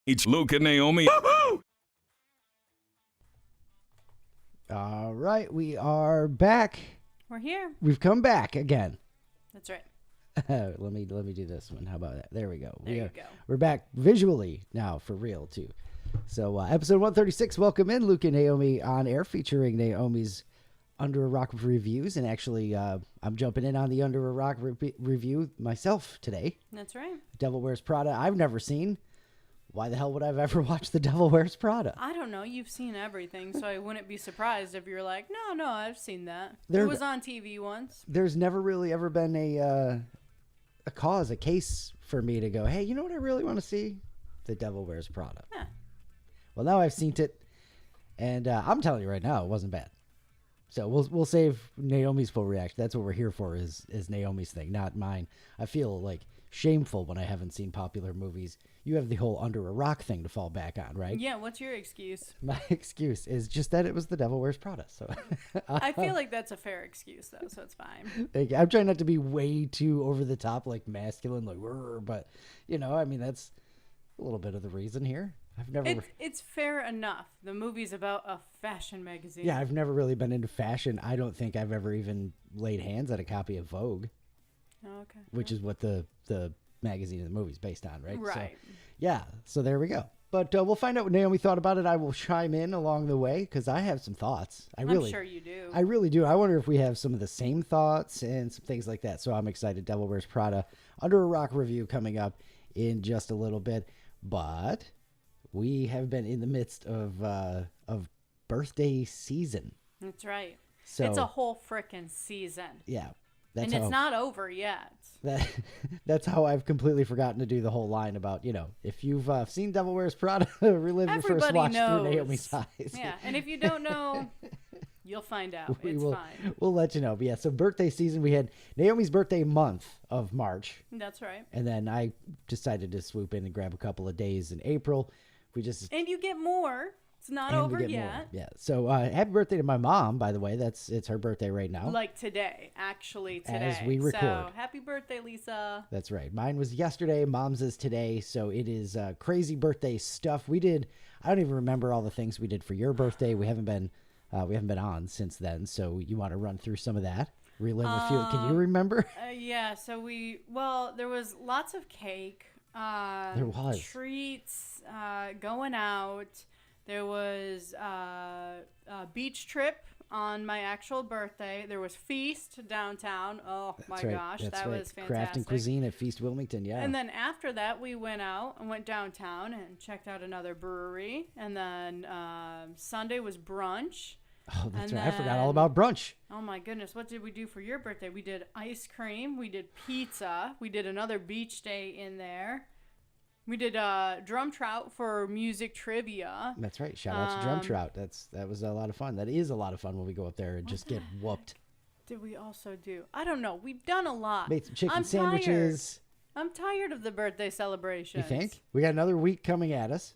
It's Luke and Naomi. Woo-hoo! All right, we are back. We're here. We've come back again. That's right. let me do this one. How about that? There we go. There you go. We're back visually now for real too. So episode 136. Welcome in, Luke and Naomi on air, featuring Naomi's Under a Rock reviews, and actually I'm jumping in on the Under a Rock review myself today. That's right. Devil Wears Prada. I've never seen. Why the hell would I have ever watched The Devil Wears Prada? I don't know. You've seen everything, so I wouldn't be surprised if you're like, no, I've seen that. There- It was on TV once. There's never really ever been a case for me to go, hey, you know what I really want to see? The Devil Wears Prada. Yeah. Well, now I've seen it, and I'm telling you right now, it wasn't bad. So we'll save Naomi's full reaction. That's what we're here for, is Naomi's thing, not mine. I feel like shameful when I haven't seen popular movies. You have the whole Under a Rock thing to fall back on, right? Yeah, what's your excuse? My excuse is just that it was The Devil Wears Prada. So I feel like that's a fair excuse, though, so it's fine. Thank you. I'm trying not to be way too over the top, like masculine, like, but I mean, that's a little bit of the reason here. It's fair enough. The movie's about a fashion magazine. Yeah, I've never really been into fashion. I don't think I've ever even laid hands on a copy of Vogue. Oh, okay. Which is what the magazine of the movie's based on, right? Right. So there we go. But we'll find out what Naomi thought about it. I will chime in along the way because I have some thoughts. I'm sure you do. I really do. I wonder if we have some of the same thoughts and some things like that. So I'm excited. Devil Wears Prada Under a Rock review coming up in just a little bit. But we have been in the midst of birthday season. That's right. So it's a whole frickin' season. Yeah. And it's not over yet. That's how I've completely forgotten to do the whole line about, if you've seen Devil Wears Prada, relive your first watch through Naomi's eyes. Yeah, and if you don't know, you'll find out. It's fine. We'll let you know. But yeah, so birthday season, we had Naomi's birthday month of March. That's right. And then I decided to swoop in and grab a couple of days in April. And you get more. It's not over yet. More. Yeah. So happy birthday to my mom, by the way. It's her birthday right now. Like today, actually today. As we record. So happy birthday, Lisa. That's right. Mine was yesterday. Mom's is today. So it is crazy birthday stuff. I don't even remember all the things we did for your birthday. We haven't been on since then. So you want to run through some of that? Relive a few. Can you remember? Yeah. So there was lots of cake. There was. Treats, going out. There was a beach trip on my actual birthday. There was Feast downtown. Oh, my gosh. That was fantastic. Craft and cuisine at Feast Wilmington, yeah. And then after that, we went out and went downtown and checked out another brewery. And then Sunday was brunch. Oh, that's right. I forgot all about brunch. Oh, my goodness. What did we do for your birthday? We did ice cream. We did pizza. We did another beach day in there. We did drum trout for music trivia. That's right. Shout out to drum trout. That was a lot of fun. That is a lot of fun when we go up there and just get whooped. Did we also do? I don't know. We've done a lot. Made some chicken sandwiches. I'm tired of the birthday celebrations. You think? We got another week coming at us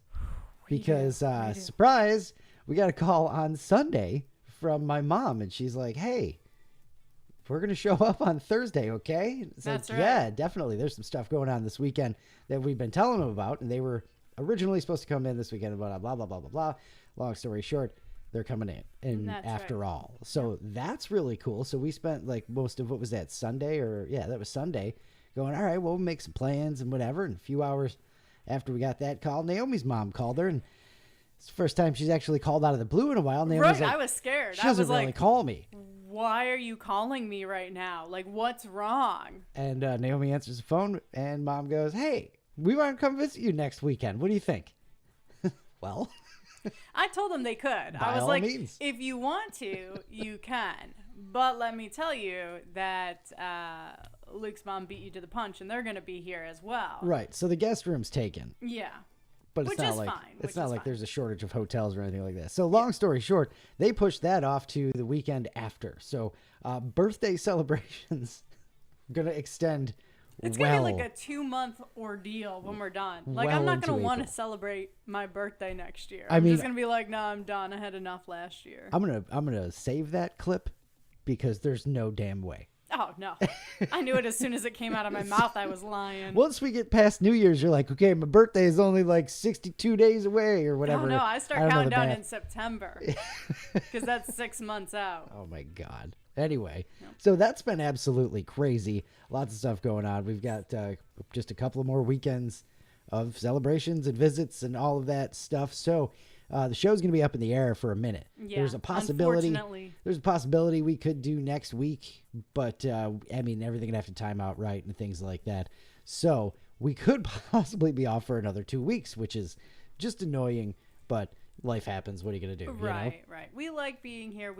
because surprise, we got a call on Sunday from my mom, and she's like, "Hey, we're going to show up on Thursday, okay?" It's That's like, right. Yeah, definitely. There's some stuff going on this weekend that we've been telling them about, and they were originally supposed to come in this weekend, blah, blah, blah, blah, blah, blah. Long story short, they're coming in, and after all. So that's really cool. So we spent like most of, what was that, Sunday? That was Sunday, going, all right, well, we'll make some plans and whatever. And a few hours after we got that call, Naomi's mom called her, and it's the first time she's actually called out of the blue in a while. Naomi's like, I was scared. She doesn't really call me. Why are you calling me right now? Like, what's wrong? And Naomi answers the phone, and Mom goes, "Hey, we want to come visit you next weekend. What do you think?" Well, I told them they could. I was like, if you want to, you can. But let me tell you that Luke's mom beat you to the punch, and they're going to be here as well. Right. So the guest room's taken. Yeah. But it's not like fine. It's not like there's a shortage of hotels or anything like that. So long story short, they pushed that off to the weekend after. So birthday celebrations going to extend. It's going to be like a 2-month ordeal when we're done. Like, I'm not going to want to celebrate my birthday next year. I'm just going to be like, no, I'm done. I had enough last year. I'm gonna save that clip because there's no damn way Oh, no. I knew it as soon as it came out of my mouth. I was lying. Once we get past New Year's, you're like, okay, my birthday is only like 62 days away or whatever. Oh, no. I start counting down in September because that's 6 months out. Oh, my God. Anyway, so that's been absolutely crazy. Lots of stuff going on. We've got just a couple of more weekends of celebrations and visits and all of that stuff. So the show's going to be up in the air for a minute. Yeah, there's a possibility. Unfortunately. There's a possibility we could do next week, but I mean, everything would have to time out right and things like that. So we could possibly be off for another 2 weeks, which is just annoying, but life happens. What are you going to do? Right. We like being here.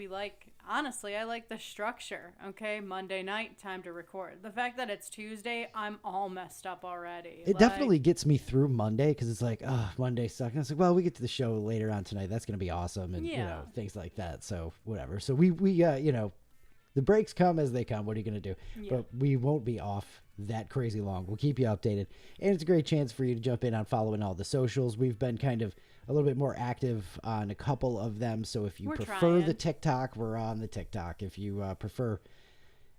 Honestly, I like the structure. Okay, Monday night, time to record. The fact that it's Tuesday, I'm all messed up already. It definitely gets me through Monday because it's like, oh, Monday sucks. And it's like, well, we get to the show later on tonight. That's going to be awesome, and things like that. So whatever. So we the breaks come as they come. What are you going to do? Yeah. But we won't be off that crazy long. We'll keep you updated, and it's a great chance for you to jump in on following all the socials. We've been kind of a little bit more active on a couple of them. So if you prefer the TikTok, we're on the TikTok. If you prefer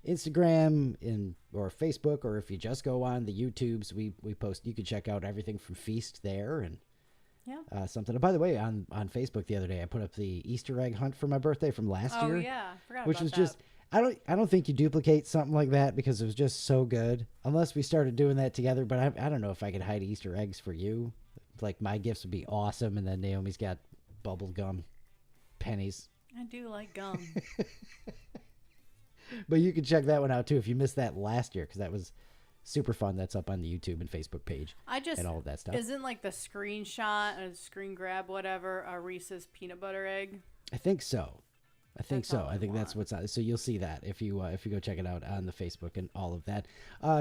Instagram or Facebook, or if you just go on the YouTubes, we post. You can check out everything from Feast there and something. By the way, on Facebook the other day, I put up the Easter egg hunt for my birthday from last year. Oh yeah, forgot which about was that. Just. I don't think you duplicate something like that because it was just so good. Unless we started doing that together, but I don't know if I could hide Easter eggs for you. Like my gifts would be awesome, and then Naomi's got bubble gum pennies. I do like gum. But you can check that one out too if you missed that last year, because that was super fun. That's up on the YouTube and Facebook page. And all of that stuff. Isn't like the screenshot or screen grab, whatever, a Reese's peanut butter egg? I think so. I think that's what's on. So you'll see that if you go check it out on the Facebook and all of that.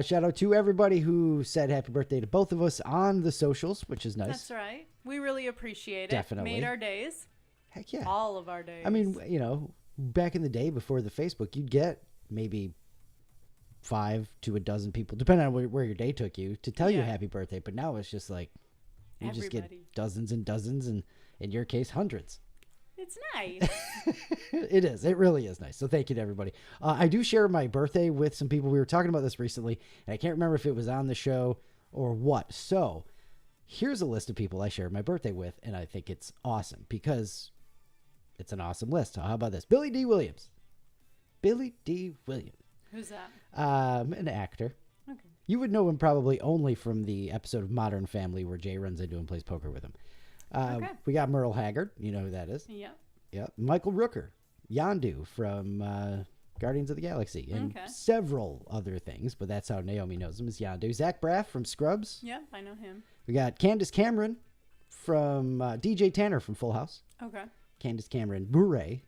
Shout out to everybody who said happy birthday to both of us on the socials, which is nice. That's right. We really appreciate it. Definitely. Made our days. Heck yeah. All of our days. I mean, back in the day before the Facebook, you'd get maybe 5 to a dozen people, depending on where your day took you, to tell you happy birthday. But now it's just like you just get dozens and dozens, and in your case, hundreds. It's nice. It is. It really is nice. So thank you to everybody. I do share my birthday with some people. We were talking about this recently, and I can't remember if it was on the show or what. So here's a list of people I share my birthday with, and I think it's awesome because it's an awesome list. So how about this? Billy D. Williams. Billy D. Williams. Who's that? An actor. Okay. You would know him probably only from the episode of Modern Family where Jay runs into him and plays poker with him. We got Merle Haggard. You know who that is. Yep. Michael Rooker. Yondu from Guardians of the Galaxy. And several other things, but that's how Naomi knows him, is Yondu. Zach Braff from Scrubs. Yep, I know him. We got Candace Cameron from DJ Tanner from Full House. Okay. Candace Cameron. Bure.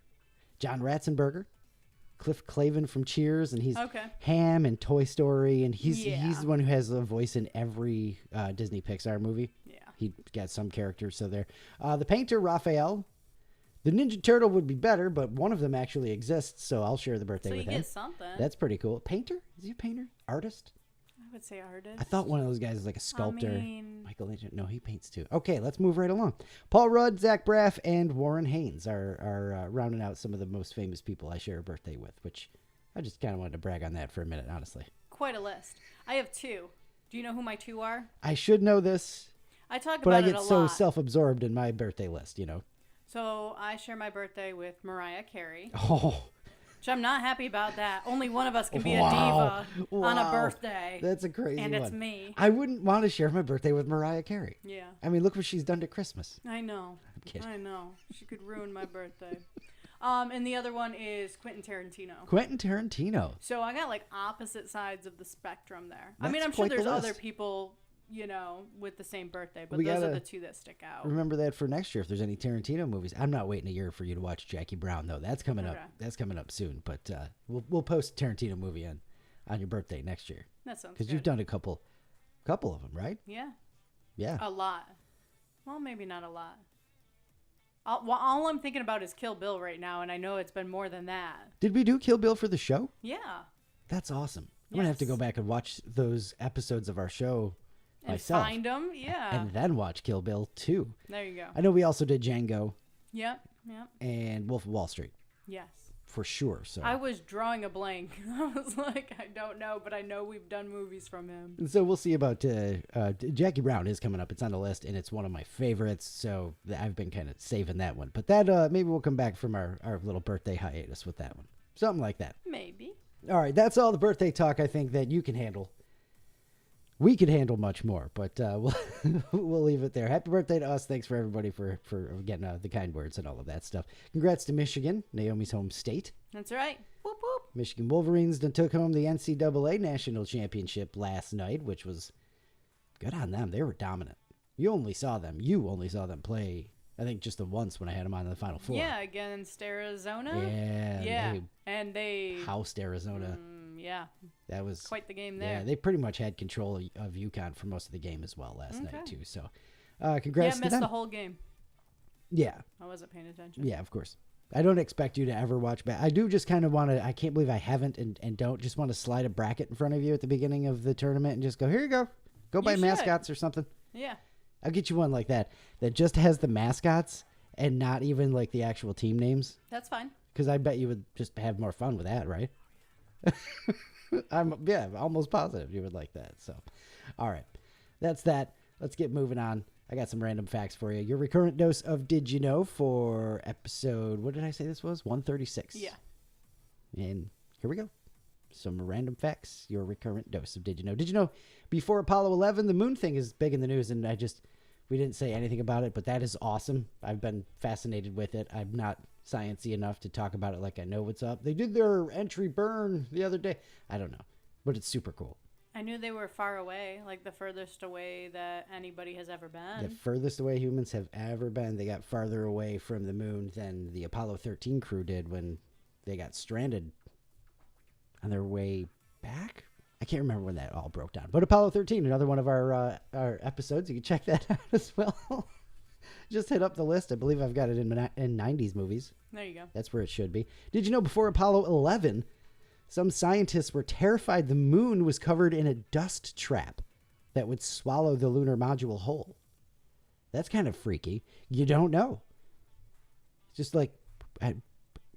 John Ratzenberger. Cliff Clavin from Cheers, and he's Ham and Toy Story, and he's the one who has a voice in every Disney Pixar movie. Yeah. He got some characters, so there. The painter, Raphael. The Ninja Turtle would be better, but one of them actually exists, so I'll share the birthday with him. So you get something. That's pretty cool. Painter? Is he a painter? Artist? I would say artist. I thought one of those guys is like a sculptor. Michelangelo. No, he paints too. Okay, let's move right along. Paul Rudd, Zach Braff, and Warren Haynes are rounding out some of the most famous people I share a birthday with, which I just kind of wanted to brag on that for a minute, honestly. Quite a list. I have 2. Do you know who my 2 are? I should know this. I talk but about I it a get lot. so self-absorbed in my birthday list, So I share my birthday with Mariah Carey. Oh. Which I'm not happy about that. Only one of us can be a diva on a birthday. That's a crazy one. And it's me. I wouldn't want to share my birthday with Mariah Carey. Yeah. I mean, look what she's done to Christmas. I know. I'm kidding. I know. She could ruin my birthday. And the other one is Quentin Tarantino. Quentin Tarantino. So I got like opposite sides of the spectrum there. I mean, I'm sure there's other people, with the same birthday, but those are the 2 that stick out. Remember that for next year if there's any Tarantino movies. I'm not waiting a year for you to watch Jackie Brown though. That's coming up. That's coming up soon. But we'll post a Tarantino movie on your birthday next year. That sounds good. Because you've done a couple of them, right? Yeah. Yeah. A lot. Well, maybe not a lot. All I'm thinking about is Kill Bill right now, and I know it's been more than that. Did we do Kill Bill for the show? Yeah. That's awesome. I'm going to have to go back and watch those episodes of our show myself. And find them, yeah. And then watch Kill Bill 2. There you go. I know we also did Django. Yep. And Wolf of Wall Street. Yes. for sure. So I was drawing a blank. I was like, I don't know, but I know we've done movies from him. And so we'll see about Jackie Brown is coming up. It's on the list, and it's one of my favorites. So I've been kind of saving that one. But that maybe we'll come back from our little birthday hiatus with that one. Something like that. Maybe. All right, that's all the birthday talk I think that you can handle. We could handle much more, but we'll leave it there. Happy birthday to us. Thanks for everybody for getting the kind words and all of that stuff. Congrats to Michigan, Naomi's home state. That's right. Whoop, whoop. Michigan Wolverines took home the NCAA National Championship last night, which was good on them. They were dominant. You only saw them play, I think, just the once when I had them on the Final Four. Yeah, against Arizona. Yeah. And they housed Arizona. Yeah. That was quite the game there. Yeah, they pretty much had control of UConn for most of the game as well last night, too. So, congrats to them. Missed the whole game. Yeah. I wasn't paying attention. Yeah, of course. I don't expect you to ever watch back. I do just kind of want to, I can't believe I haven't and don't just want to slide a bracket in front of you at the beginning of the tournament and just go, here you go. Go buy mascots or something. Yeah. I'll get you one like that just has the mascots and not even like the actual team names. That's fine. Because I bet you would just have more fun with that, right? I'm almost positive you would like that. So, all right, that's that. Let's get moving on. I got some random facts for you. Your recurrent dose of Did You Know for episode, what did I say this was? 136. Yeah. And here we go. Some random facts. Your recurrent dose of Did You Know. Did you know before Apollo 11, the moon thing is big in the news, and we didn't say anything about it, but that is awesome. I've been fascinated with it. I'm not sciencey enough to talk about it like I know what's up. They did their entry burn the other day. I don't know, but it's super cool. I knew they were far away, like the furthest away that anybody has ever been. The furthest away humans have ever been. They got farther away from the moon than the Apollo 13 crew did when they got stranded on their way back. I can't remember when that all broke down. But Apollo 13, another one of our episodes. You can check that out as well. Just hit up the list. I believe I've got it in 90s movies. There you go. That's where it should be. Did you know before Apollo 11, some scientists were terrified the moon was covered in a dust trap that would swallow the lunar module whole? That's kind of freaky. You don't know. Just like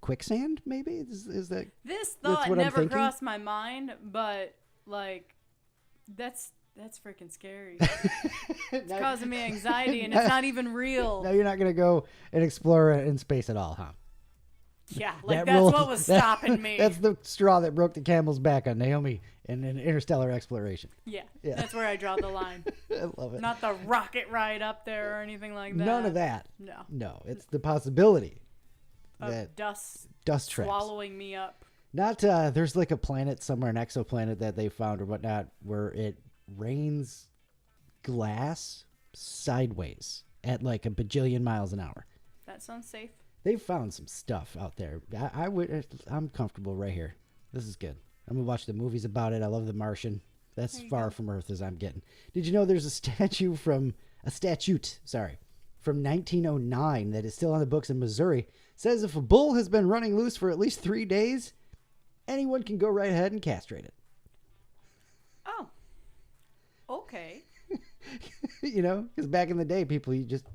quicksand, maybe? Is that this thought never crossed my mind, but like that's freaking scary. It's causing me anxiety, and it's not even real. Now you're not going to go and explore in space at all, huh? Yeah, like that's what was stopping me. That's the straw that broke the camel's back on Naomi in an interstellar exploration. Yeah, that's where I draw the line. I love it. Not the rocket ride up there or anything like that. None of that. No, it's the possibility of that dust traps swallowing me up. Not there's like a planet somewhere, an exoplanet that they found or whatnot, where it rains glass sideways at like a bajillion miles an hour. That sounds safe. They've found some stuff out there. I'm comfortable right here. This is good. I'm gonna watch the movies about it. I love The Martian. That's as far from Earth as I'm getting. Did you know there's a statute from 1909 that is still on the books in Missouri? Says if a bull has been running loose for at least 3 days, anyone can go right ahead and castrate it. Oh, okay. You know, because back in the day,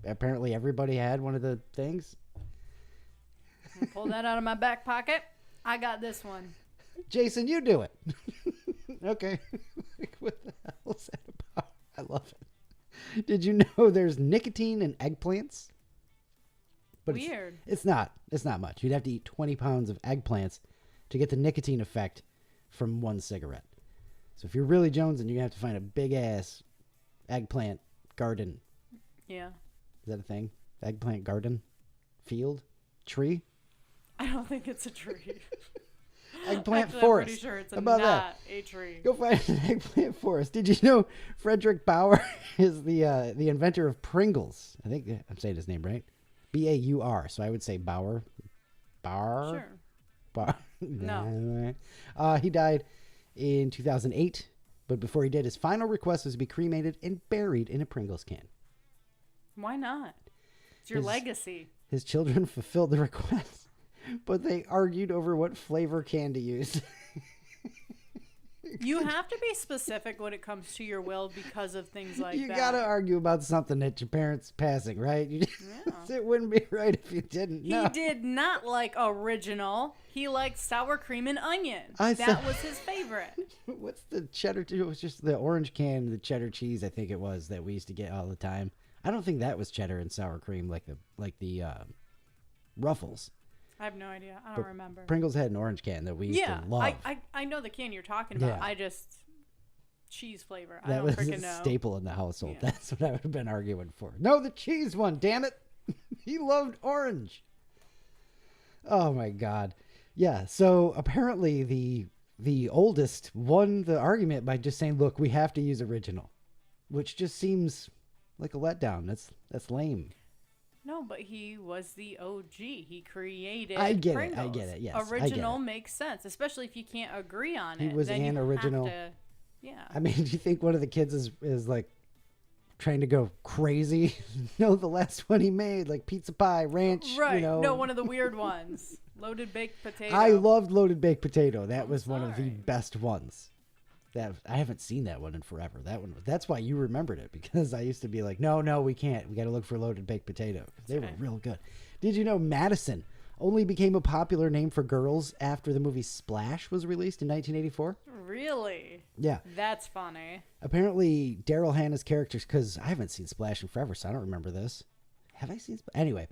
apparently everybody had one of the things. Pull that out of my back pocket. I got this one. Jason, you do it. Okay. What the hell is that about? I love it. Did you know there's nicotine in eggplants? But weird. It's not much. You'd have to eat 20 pounds of eggplants to get the nicotine effect from one cigarette. So if you're really jonesing, you're going to have to find a big-ass eggplant garden. Yeah. Is that a thing? Eggplant garden? Field? Tree? I don't think it's a tree. Eggplant Actually, forest. I'm pretty sure it's not a tree. Go find an eggplant forest. Did you know Frederick Bauer is the inventor of Pringles? I think I'm saying his name right. Baur. So I would say Bauer. Bauer? Sure. Bauer. No. He died in 2008, but before he did, his final request was to be cremated and buried in a Pringles can. Why not? It's your legacy. His children fulfilled the request, but they argued over what flavor can to use. You have to be specific when it comes to your will because of things like that. You got to argue about something that your parents passing, right? It wouldn't be right if you didn't. He did not like original. He liked sour cream and onion. That was his favorite. What's the cheddar? It was just the orange can, the cheddar cheese, I think it was, that we used to get all the time. I don't think that was cheddar and sour cream like the Ruffles. I have no idea. I don't remember. Pringles had an orange can that we used to love. I know the can you're talking about. Yeah. Cheese flavor. That was a staple in the household. Yeah. That's what I would have been arguing for. No, the cheese one, damn it. He loved orange. Oh my God. Yeah, so apparently the oldest won the argument by just saying, look, we have to use original, which just seems like a letdown. That's lame. No, but he was the OG. He created Pringles. I get it, yes. Original makes sense, especially if you can't agree on it. He was an original. Yeah. I mean, do you think one of the kids is like trying to go crazy? No, the last one he made, like pizza pie, ranch. Right. No, one of the weird ones. Loaded baked potato. I loved loaded baked potato. That was one of the best ones. I haven't seen that one in forever. That's why you remembered it, because I used to be like, no, we can't. We got to look for loaded baked potato. They were real good. Did you know Madison only became a popular name for girls after the movie Splash was released in 1984? Really? Yeah. That's funny. Apparently, Daryl Hannah's characters, because I haven't seen Splash in forever, so I don't remember this. Have I seen Splash? Anyway,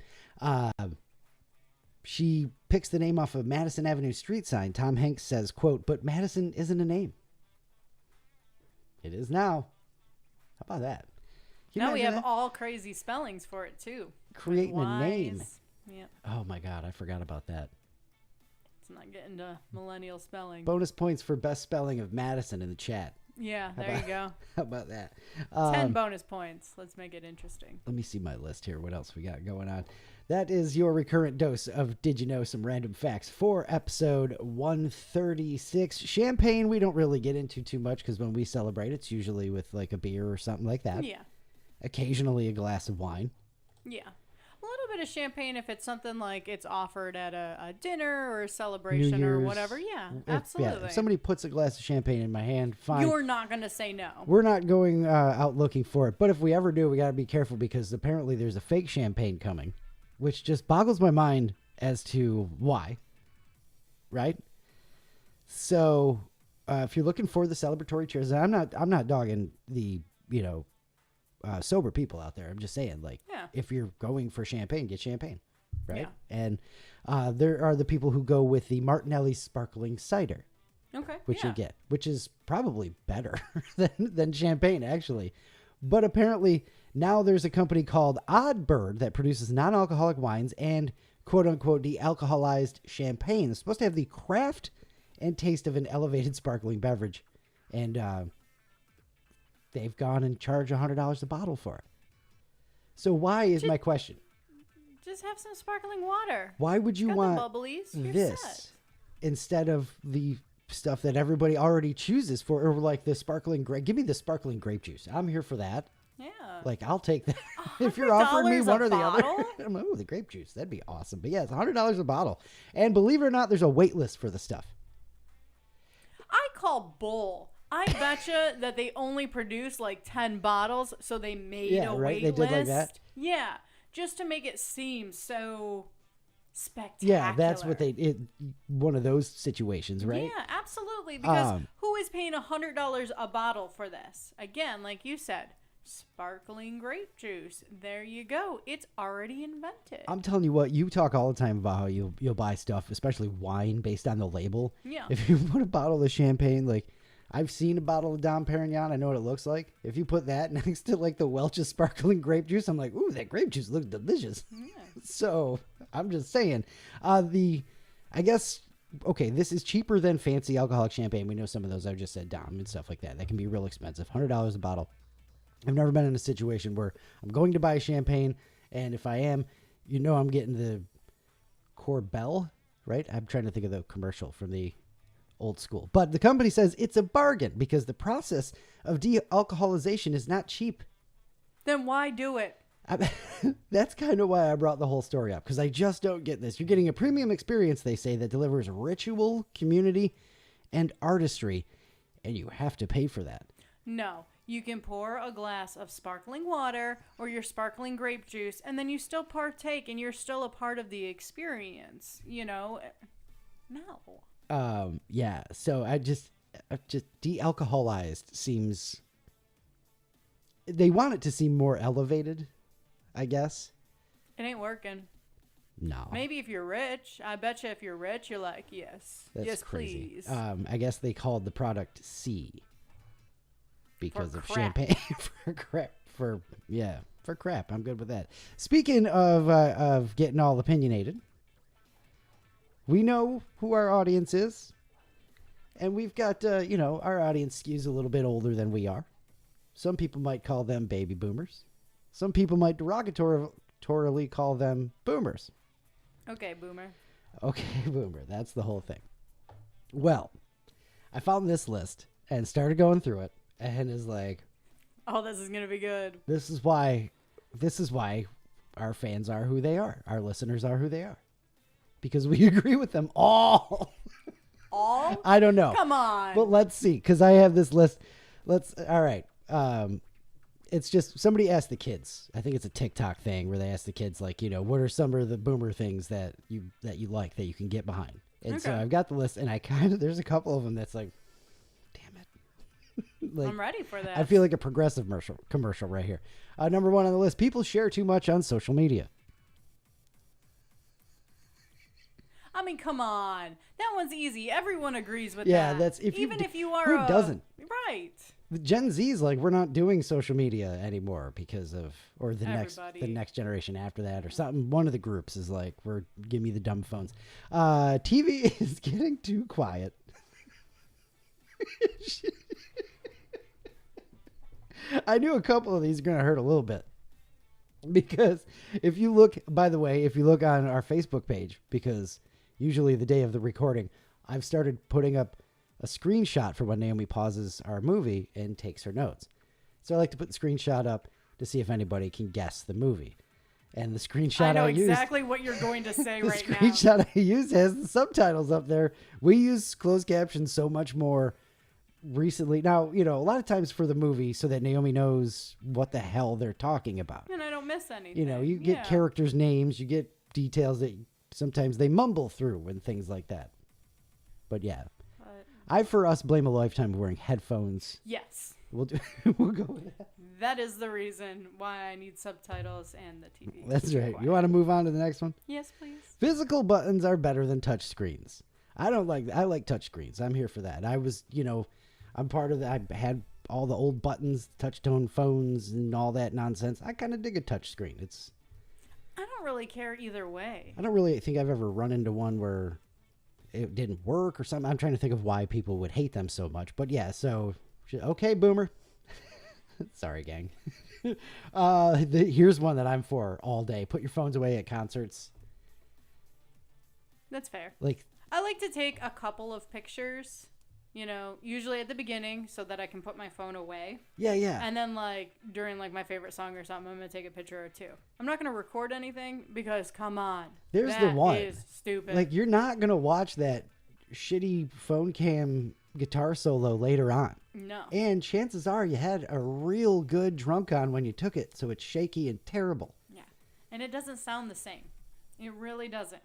she picks the name off of Madison Avenue street sign. Tom Hanks says, quote, "But Madison isn't a name." It is now. How about that? Now we have all crazy spellings for it, too. Creating a name. Yeah. Oh, my God. I forgot about that. Let's not get into millennial spelling. Bonus points for best spelling of Madison in the chat. Yeah, there you go. How about that? 10 bonus points. Let's make it interesting. Let me see my list here. What else we got going on? That is your recurrent dose of Did You Know Some Random Facts for episode 136. Champagne, we don't really get into too much because when we celebrate, it's usually with like a beer or something like that. Yeah. Occasionally a glass of wine. Yeah. A little bit of champagne if it's something like it's offered at a dinner or a celebration or whatever. Yeah, absolutely. If somebody puts a glass of champagne in my hand, fine. You're not going to say no. We're not going out looking for it. But if we ever do, we got to be careful because apparently there's a fake champagne coming, which just boggles my mind as to why. Right? So if you're looking for the celebratory cheers, I'm not dogging the, sober people out there. I'm just saying, like, if you're going for champagne, get champagne, right? Yeah. And there are the people who go with the Martinelli sparkling cider, which you get, which is probably better than champagne, actually. But apparently now there's a company called Odd Bird that produces non-alcoholic wines and quote-unquote de-alcoholized champagne. It's supposed to have the craft and taste of an elevated sparkling beverage. And they've gone and charged $100 a bottle for it. So why is my question? Just have some sparkling water. Why would you want this instead of the stuff that everybody already chooses for, or like the sparkling grape? Give me the sparkling grape juice. I'm here for that. Yeah. Like, I'll take that. If you're offering me one or the other, I'm like, oh, the grape juice. That'd be awesome. But yeah, it's $100 a bottle. And believe it or not, there's a wait list for the stuff. I call bull. I betcha that they only produce like 10 bottles, so they made a wait list. They did like that? Yeah, just to make it seem so spectacular. Yeah, that's what one of those situations, right? Yeah, absolutely. Because who is paying $100 a bottle for this? Again, like you said, sparkling grape juice. There you go. It's already invented. I'm telling you what, you talk all the time about how you'll buy stuff, especially wine, based on the label. Yeah. If you put a bottle of champagne, like, I've seen a bottle of Dom Perignon. I know what it looks like. If you put that next to like the Welch's sparkling grape juice, I'm like, ooh, that grape juice looks delicious. Yeah. So I'm just saying, I guess, okay, this is cheaper than fancy alcoholic champagne. We know some of those. I just said Dom and stuff like that. That can be real expensive. $100 a bottle. I've never been in a situation where I'm going to buy champagne, and if I am, I'm getting the Corbel, right? I'm trying to think of the commercial from the old school. But the company says it's a bargain because the process of de-alcoholization is not cheap. Then why do it? That's kind of why I brought the whole story up, because I just don't get this. You're getting a premium experience, they say, that delivers ritual, community, and artistry. and you have to pay for that. No, you can pour a glass of sparkling water or your sparkling grape juice, and then you still partake, and you're still a part of the experience. No. Yeah. So I just de-alcoholized seems. They want it to seem more elevated, I guess. It ain't working. No. Maybe if you're rich. I bet you if you're rich, you're like, yes. That's yes, crazy. please. I guess they called the product C because for of crap. champagne. For crap. I'm good with that. Speaking of getting all opinionated, we know who our audience is. And we've got, our audience skews a little bit older than we are. Some people might call them baby boomers. Some people might derogatorily call them boomers. Okay, boomer. Okay, boomer. That's the whole thing. Well, I found this list and started going through it and is like, oh, this is going to be good. This is why our fans are who they are. Our listeners are who they are. Because we agree with them all. All? I don't know. Come on. But let's see, because I have this list. All right. It's just somebody asked the kids. I think it's a TikTok thing where they ask the kids, like, what are some of the boomer things that you like that you can get behind? And so I've got the list, and there's a couple of them that's like, damn it. Like, I'm ready for that. I feel like a progressive commercial right here. Number one on the list: people share too much on social media. I mean, come on. That one's easy. Everyone agrees with that. Yeah, that's if you are who doesn't? Right. The Gen Z's like, we're not doing social media anymore because of, or the next generation after that or something. One of the groups is like, give me the dumb phones. TV is getting too quiet. I knew a couple of these are going to hurt a little bit. Because if you look on our Facebook page, because usually the day of the recording, I've started putting up a screenshot for when Naomi pauses our movie and takes her notes. So I like to put the screenshot up to see if anybody can guess the movie. And the screenshot I know used, exactly what you're going to say right now. The screenshot I use has the subtitles up there. We use closed captions so much more recently. Now, a lot of times for the movie so that Naomi knows what the hell they're talking about. And I don't miss anything. You get characters' names, you get details that sometimes they mumble through and things like that. But yeah. I, for us, blame a lifetime of wearing headphones. Yes. We'll go with that. That is the reason why I need subtitles and the TV. That's right. You want to move on to the next one? Yes, please. Physical buttons are better than touch screens. I like touch screens. I'm here for that. I was, I'm part of that. I had all the old buttons, touch tone phones and all that nonsense. I kind of dig a touch screen. I don't really care either way. I don't really think I've ever run into one where it didn't work or something. I'm trying to think of why people would hate them so much. But yeah, so, okay, boomer. Sorry, gang. Here's one that I'm for all day. Put your phones away at concerts. That's fair. Like, I like to take a couple of pictures, usually at the beginning so that I can put my phone away. Yeah. And then during my favorite song or something, I'm going to take a picture or two. I'm not going to record anything because come on. There's the one. That is stupid. Like, you're not going to watch that shitty phone cam guitar solo later on. No. And chances are you had a real good drunk on when you took it, so it's shaky and terrible. Yeah. And it doesn't sound the same. It really doesn't.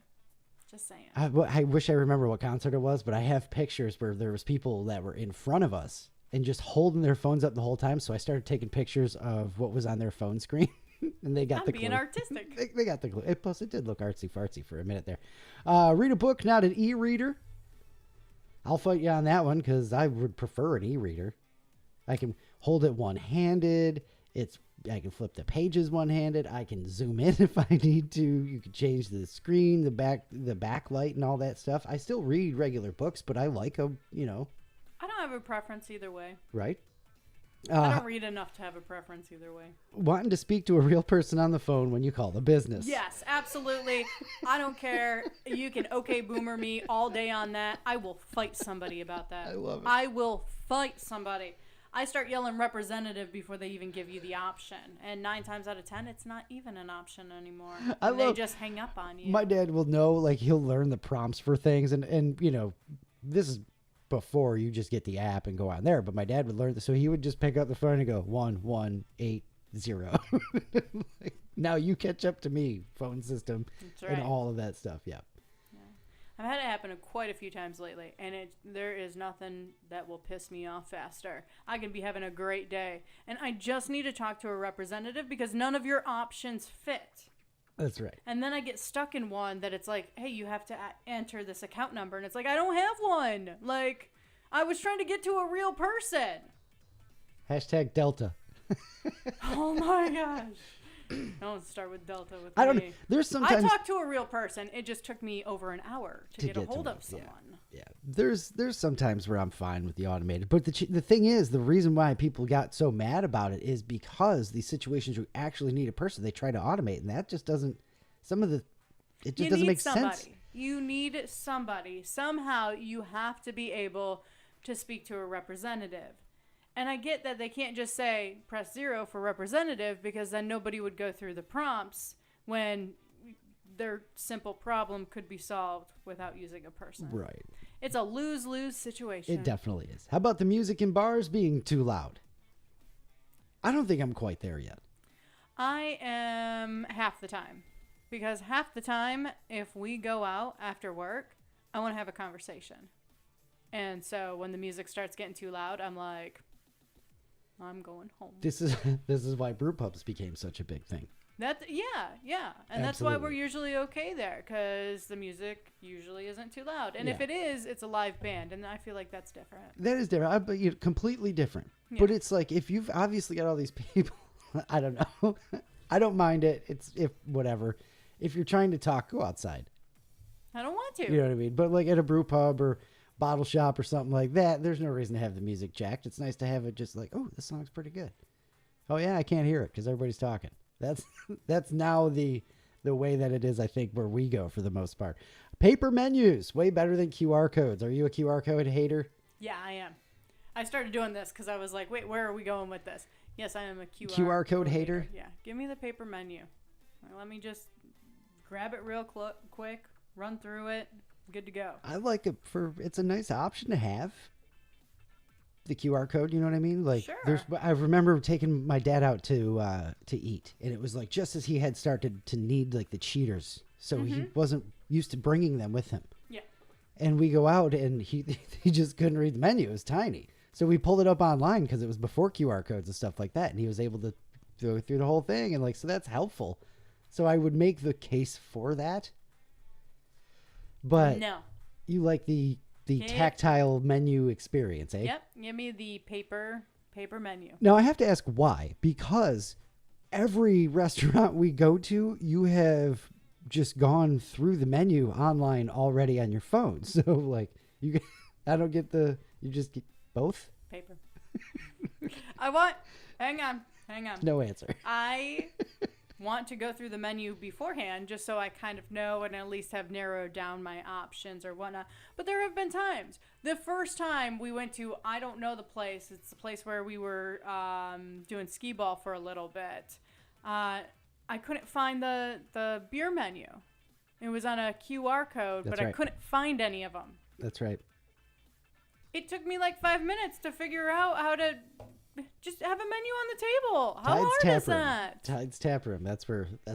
Just saying. I wish I remember what concert it was, but I have pictures where there was people that were in front of us and just holding their phones up the whole time. So I started taking pictures of what was on their phone screen, and they got the clue. I'm being artistic. They got the clue. Plus, it did look artsy fartsy for a minute there. Read a book, not an e-reader. I'll fight you on that one because I would prefer an e-reader. I can hold it one-handed. I can flip the pages one-handed. I can zoom in if I need to. You can change the screen, the backlight, and all that stuff. I still read regular books, but I like them. I don't have a preference either way. Right. I don't read enough to have a preference either way. Wanting to speak to a real person on the phone when you call the business. Yes, absolutely. I don't care. You can okay boomer me all day on that. I will fight somebody about that. I love it. I will fight somebody. I start yelling representative before they even give you the option. And 9 times out of 10, it's not even an option anymore. They just hang up on you. My dad will know, he'll learn the prompts for things. And this is before you just get the app and go on there. But my dad would learn this. So he would just pick up the phone and go 1180. Like, now you catch up to me, phone system, and all of that stuff. Yeah. I've had it happen quite a few times lately, and there is nothing that will piss me off faster. I can be having a great day, and I just need to talk to a representative because none of your options fit. That's right. And then I get stuck in one that it's like, hey, you have to enter this account number, and it's like, I don't have one. Like, I was trying to get to a real person. Hashtag Delta. Oh my gosh. Don't start with Delta with I don't. me. There's sometimes I talked to a real person. It just took me over an hour to get a hold of someone. Yeah. There's sometimes where I'm fine with the automated, but the thing is, the reason why people got so mad about it is because these situations you actually need a person, they try to automate, and that just doesn't. It just doesn't make sense. You need somebody. Somehow you have to be able to speak to a representative. And I get that they can't just say press 0 for representative because then nobody would go through the prompts when their simple problem could be solved without using a person. Right. It's a lose-lose situation. It definitely is. How about the music in bars being too loud? I don't think I'm quite there yet. I am half the time. Because half the time, if we go out after work, I want to have a conversation. And so when the music starts getting too loud, I'm like, I'm going home. This is why brew pubs became such a big thing. Yeah, and that's why we're usually okay there because the music usually isn't too loud, and if it is, it's a live band, and I feel like that's different. That is different, but completely different. Yeah. But it's like if you've obviously got all these people, I don't know, I don't mind it. If whatever, if you're trying to talk, go outside. I don't want to. You know what I mean? But like at a brew pub or bottle shop or something like that, there's no reason to have the music jacked. It's nice to have it just like, oh, this song's pretty good. Oh yeah, I can't hear it because everybody's talking. That's now the way that it is, I think, where we go for the most part. Paper menus, way better than QR codes. Are you a QR code hater? Yeah, I am. I started doing this because I was like, wait, where are we going with this? Yes, I am a QR code hater. Yeah, give me the paper menu. Let me just grab it real quick, run through it. Good to go. I like it it's a nice option to have the QR code. You know what I mean? Like, sure. I remember taking my dad out to eat, and it was like just as he had started to need like the cheaters, so he wasn't used to bringing them with him. Yeah. And we go out, and he just couldn't read the menu. It was tiny, so we pulled it up online because it was before QR codes and stuff like that, and he was able to go through the whole thing, and like, so that's helpful. So I would make the case for that. But no, you like the tactile menu experience, eh? Yep. Give me the paper menu. Now I have to ask why, because every restaurant we go to, you have just gone through the menu online already on your phone. So like I don't get you just get both? Paper. Hang on. No answer. I want to go through the menu beforehand just so I kind of know and at least have narrowed down my options or whatnot. But there have been times. The first time we went to, I don't know the place. It's the place where we were doing skee ball for a little bit. I couldn't find the beer menu. It was on a QR code, but I couldn't find any of them. That's right. It took me like 5 minutes to figure out how to just have a menu on the table. How hard is that? Tide's Tap Room. That's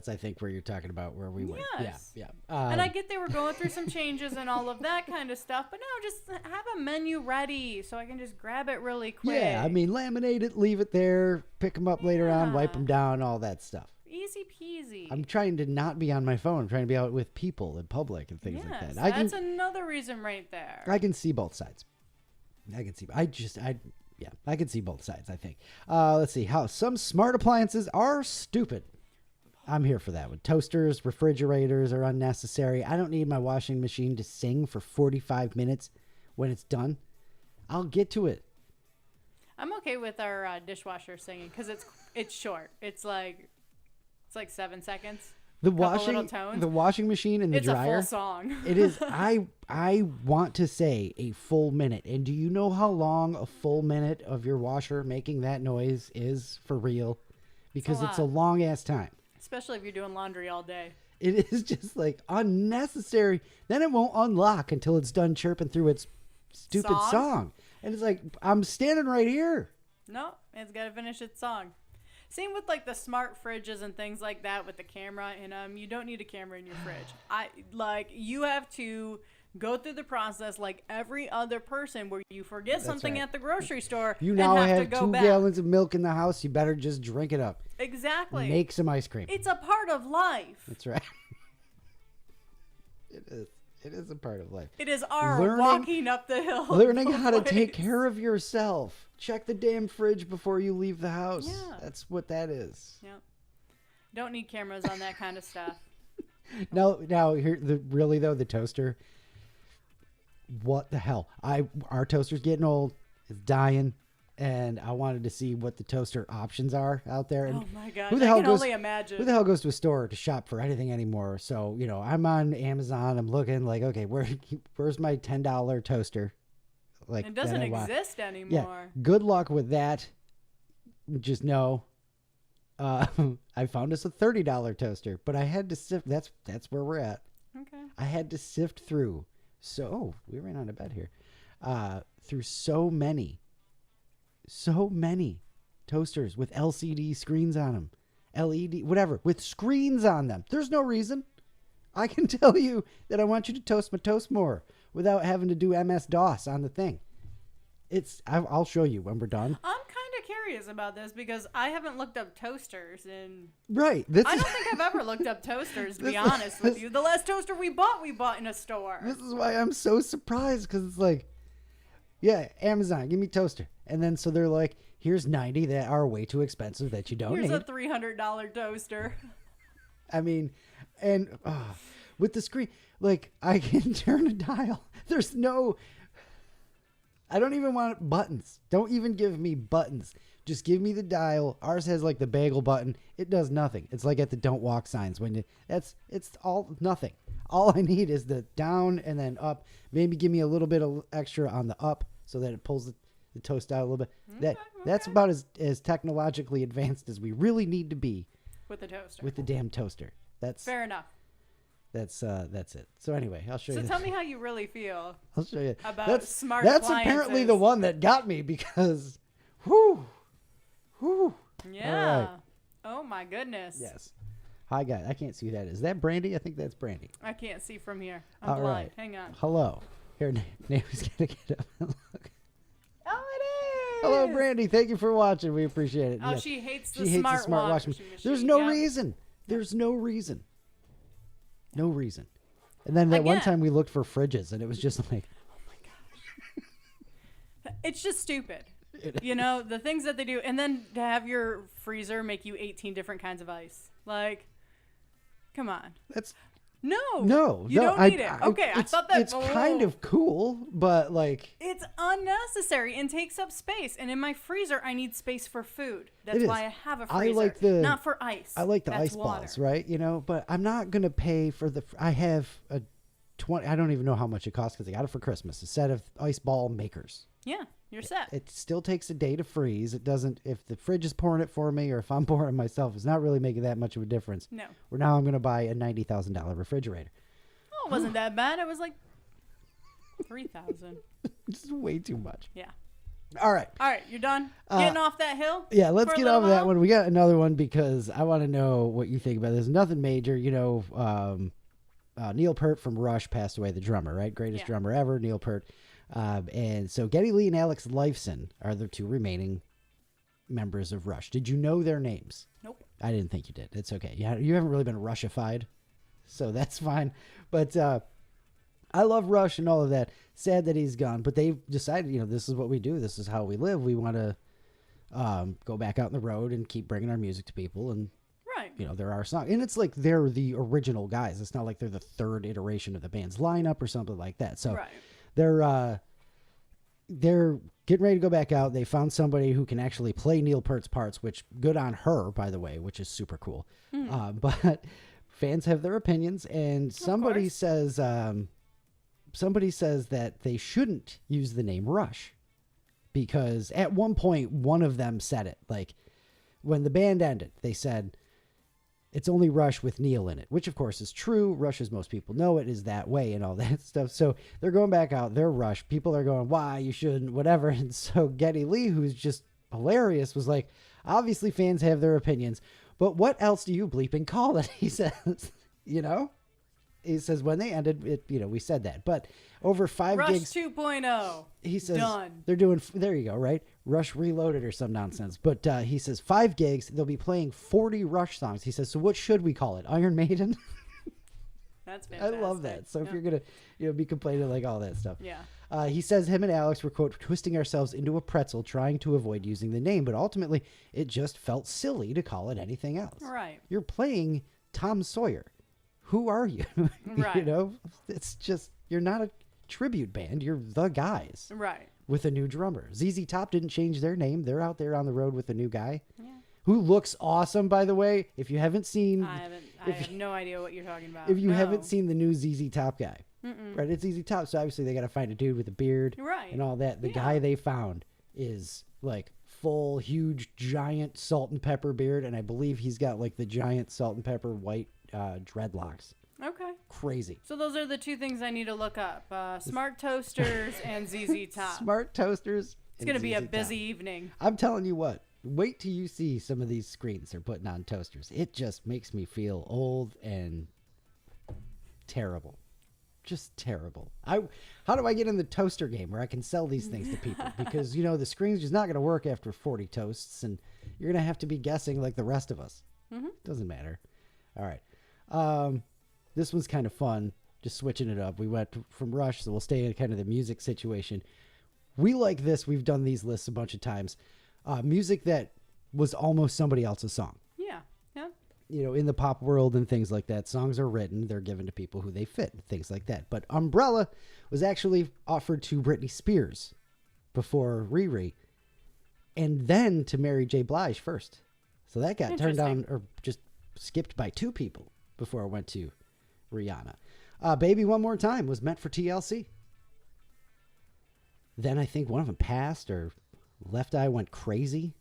I think where you're talking about where we went. Yes. Yeah. And I get they were going through some changes and all of that kind of stuff, but no, just have a menu ready so I can just grab it really quick. Yeah, I mean, laminate it, leave it there, pick them up later on, wipe them down, all that stuff. Easy peasy. I'm trying to not be on my phone. I'm trying to be out with people in public and things like that. That's another reason right there. I can see both sides. I can see both sides, I think. Let's see how some smart appliances are stupid. I'm here for that one. Toasters, refrigerators are unnecessary. I don't need my washing machine to sing for 45 minutes when it's done. I'll get to it. I'm okay with our dishwasher singing because it's short. It's like 7 seconds. The washing machine and the dryer. It's a full song. It is. I want to say a full minute. And do you know how long a full minute of your washer making that noise is for real? Because it's a long ass time. Especially if you're doing laundry all day. It is just like unnecessary. Then it won't unlock until it's done chirping through its stupid song. And it's like, I'm standing right here. No, it's got to finish its song. Same with like the smart fridges and things like that with the camera in them. You don't need a camera in your fridge. You have to go through the process like every other person where you forget something at the grocery store. You now have have to go 2 back. gallons of milk in the house. You better just drink it up. Exactly. Make some ice cream. It's a part of life. That's right. It is. It is a part of life. It is our walking up the hill. Learning how to take care of yourself. Check the damn fridge before you leave the house. Yeah. That's what that is. Yep. Don't need cameras on that kind of stuff. Now here the toaster. What the hell? Our toaster's getting old. It's dying. And I wanted to see what the toaster options are out there. And oh my gosh, I can only imagine. Who the hell goes to a store to shop for anything anymore? So, I'm on Amazon. I'm looking like, okay, where's my $10 toaster? Like, it doesn't exist anymore. Yeah, good luck with that. Just know, I found us a $30 toaster, but I had to sift. That's where we're at. Okay. I had to sift through. So we ran out of bed here. Through so many toasters with LCD screens on them, LED, whatever, with screens on them. There's no reason. I can tell you that I want you to toast my toast more without having to do MS-DOS on the thing. I'll show you when we're done. I'm kind of curious about this because I haven't looked up toasters in... Right. I don't think I've ever looked up toasters, to be honest with you. The last toaster we bought in a store. This is why I'm so surprised, because it's like, yeah, Amazon, give me toaster. And then so they're like, here's 90 that are way too expensive that you don't need. Here's a $300 toaster. I mean, and with the screen, like, I can turn a dial. There's no... I don't even want buttons. Don't even give me buttons. Just give me the dial. Ours has like the bagel button. It does nothing. It's like at the don't walk signs it's all nothing. All I need is the down and then up. Maybe give me a little bit of extra on the up so that it pulls the toast out a little bit. That's about as technologically advanced as we really need to be with the toaster. With the damn toaster. That's fair enough. That's it. So anyway, I'll show you. So tell me how you really feel. I'll show you. About smart That's appliances. apparently the one that got me because, whoo. Yeah. All right. Oh my goodness. Yes. Hi guys. I can't see who that is. Is that Brandy? I think that's Brandy. I can't see from here. I'm blind. Right. Hang on. Hello. Here, Naomi's gonna get up and look. Oh, it is. Hello, Brandy. Thank you for watching. We appreciate it. Oh, yes. she hates the smart washing machine. There's no reason. There's no reason. No reason. And then that one time we looked for fridges and it was just like, oh my gosh. It's just stupid. The things that they do. And then to have your freezer make you 18 different kinds of ice. Like, come on. No. You don't need it. Okay, I thought that... It's kind of cool, but like... It's unnecessary and takes up space. And in my freezer, I need space for food. That's why I have a freezer. Not for ice. I like the ice balls, right? But I'm not going to pay for the... I have a 20... I don't even know how much it costs because I got it for Christmas. A set of ice ball makers. Yeah, you're set. It still takes a day to freeze. It doesn't... If the fridge is pouring it for me or if I'm pouring it myself, it's not really making that much of a difference. No. Where now I'm going to buy a $90,000 refrigerator. Oh, it wasn't that bad. It was like $3,000. It's way too much. Yeah. All right. You're done getting off that hill? Yeah, let's get off of that one. We got another one because I want to know what you think about this. Nothing major. Neil Peart from Rush passed away, the drummer, right? Greatest drummer ever, Neil Peart. And so Geddy Lee and Alex Lifeson are the two remaining members of Rush. Did you know their names? Nope. I didn't think you did. It's okay. You haven't really been Rushified, so that's fine. But I love Rush and all of that. Sad that he's gone, but they've decided, this is what we do. This is how we live. We want to go back out on the road and keep bringing our music to people. And, there are songs. And it's like they're the original guys. It's not like they're the third iteration of the band's lineup or something like that. So they're getting ready to go back out. They found somebody who can actually play Neil Peart's parts, which good on her, by the way, which is super cool. But fans have their opinions, and somebody says that they shouldn't use the name Rush because at one point one of them said it. Like when the band ended, they said, it's only Rush with Neil in it, which of course is true. Rush, as most people know, it is that way and all that stuff. So they're going back out. They're Rush. People are going, why? You shouldn't, whatever. And so Geddy Lee, who's just hilarious, was like, obviously fans have their opinions, but what else do you bleeping call it? He says, He says when they ended it, we said that, but over 5 Rush gigs. 2.0. He says done. They're doing, there you go, right? Rush Reloaded or some nonsense. But he says 5 gigs, they'll be playing 40 Rush songs. He says, so what should we call it? Iron Maiden? That's fantastic. I love that. So if you're going to be complaining like all that stuff. Yeah. He says him and Alex were, quote, twisting ourselves into a pretzel trying to avoid using the name, but ultimately it just felt silly to call it anything else. Right. You're playing Tom Sawyer. Who are you? Right. It's just, you're not a tribute band. You're the guys. Right. With a new drummer. ZZ Top didn't change their name. They're out there on the road with a new guy. Yeah. Who looks awesome, by the way. If you haven't seen... I have no idea what you're talking about. If you haven't seen the new ZZ Top guy. Mm-mm. Right, it's ZZ Top, so obviously they got to find a dude with a beard. Right. And all that. The guy they found is like full, huge, giant salt and pepper beard, and I believe he's got like the giant salt and pepper white dreadlocks. Okay. Crazy. So those are the 2 things I need to look up. Smart toasters and ZZ Top. Smart toasters. It's going to be a busy evening. I'm telling you what. Wait till you see some of these screens they're putting on toasters. It just makes me feel old and terrible. Just terrible. How do I get in the toaster game where I can sell these things to people? Because, the screen's just not going to work after 40 toasts, and you're going to have to be guessing like the rest of us. Mm-hmm. Doesn't matter. All right. This one's kind of fun, just switching it up. We went from Rush, so we'll stay in kind of the music situation. We like this. We've done these lists a bunch of times. Music that was almost somebody else's song. Yeah. Yeah. In the pop world and things like that. Songs are written. They're given to people who they fit, things like that. But Umbrella was actually offered to Britney Spears before Riri, and then to Mary J. Blige first. So that got turned down or just skipped by 2 people before it went to Rihanna. Baby One More Time was meant for TLC. Then I think one of them passed, or Left Eye went crazy.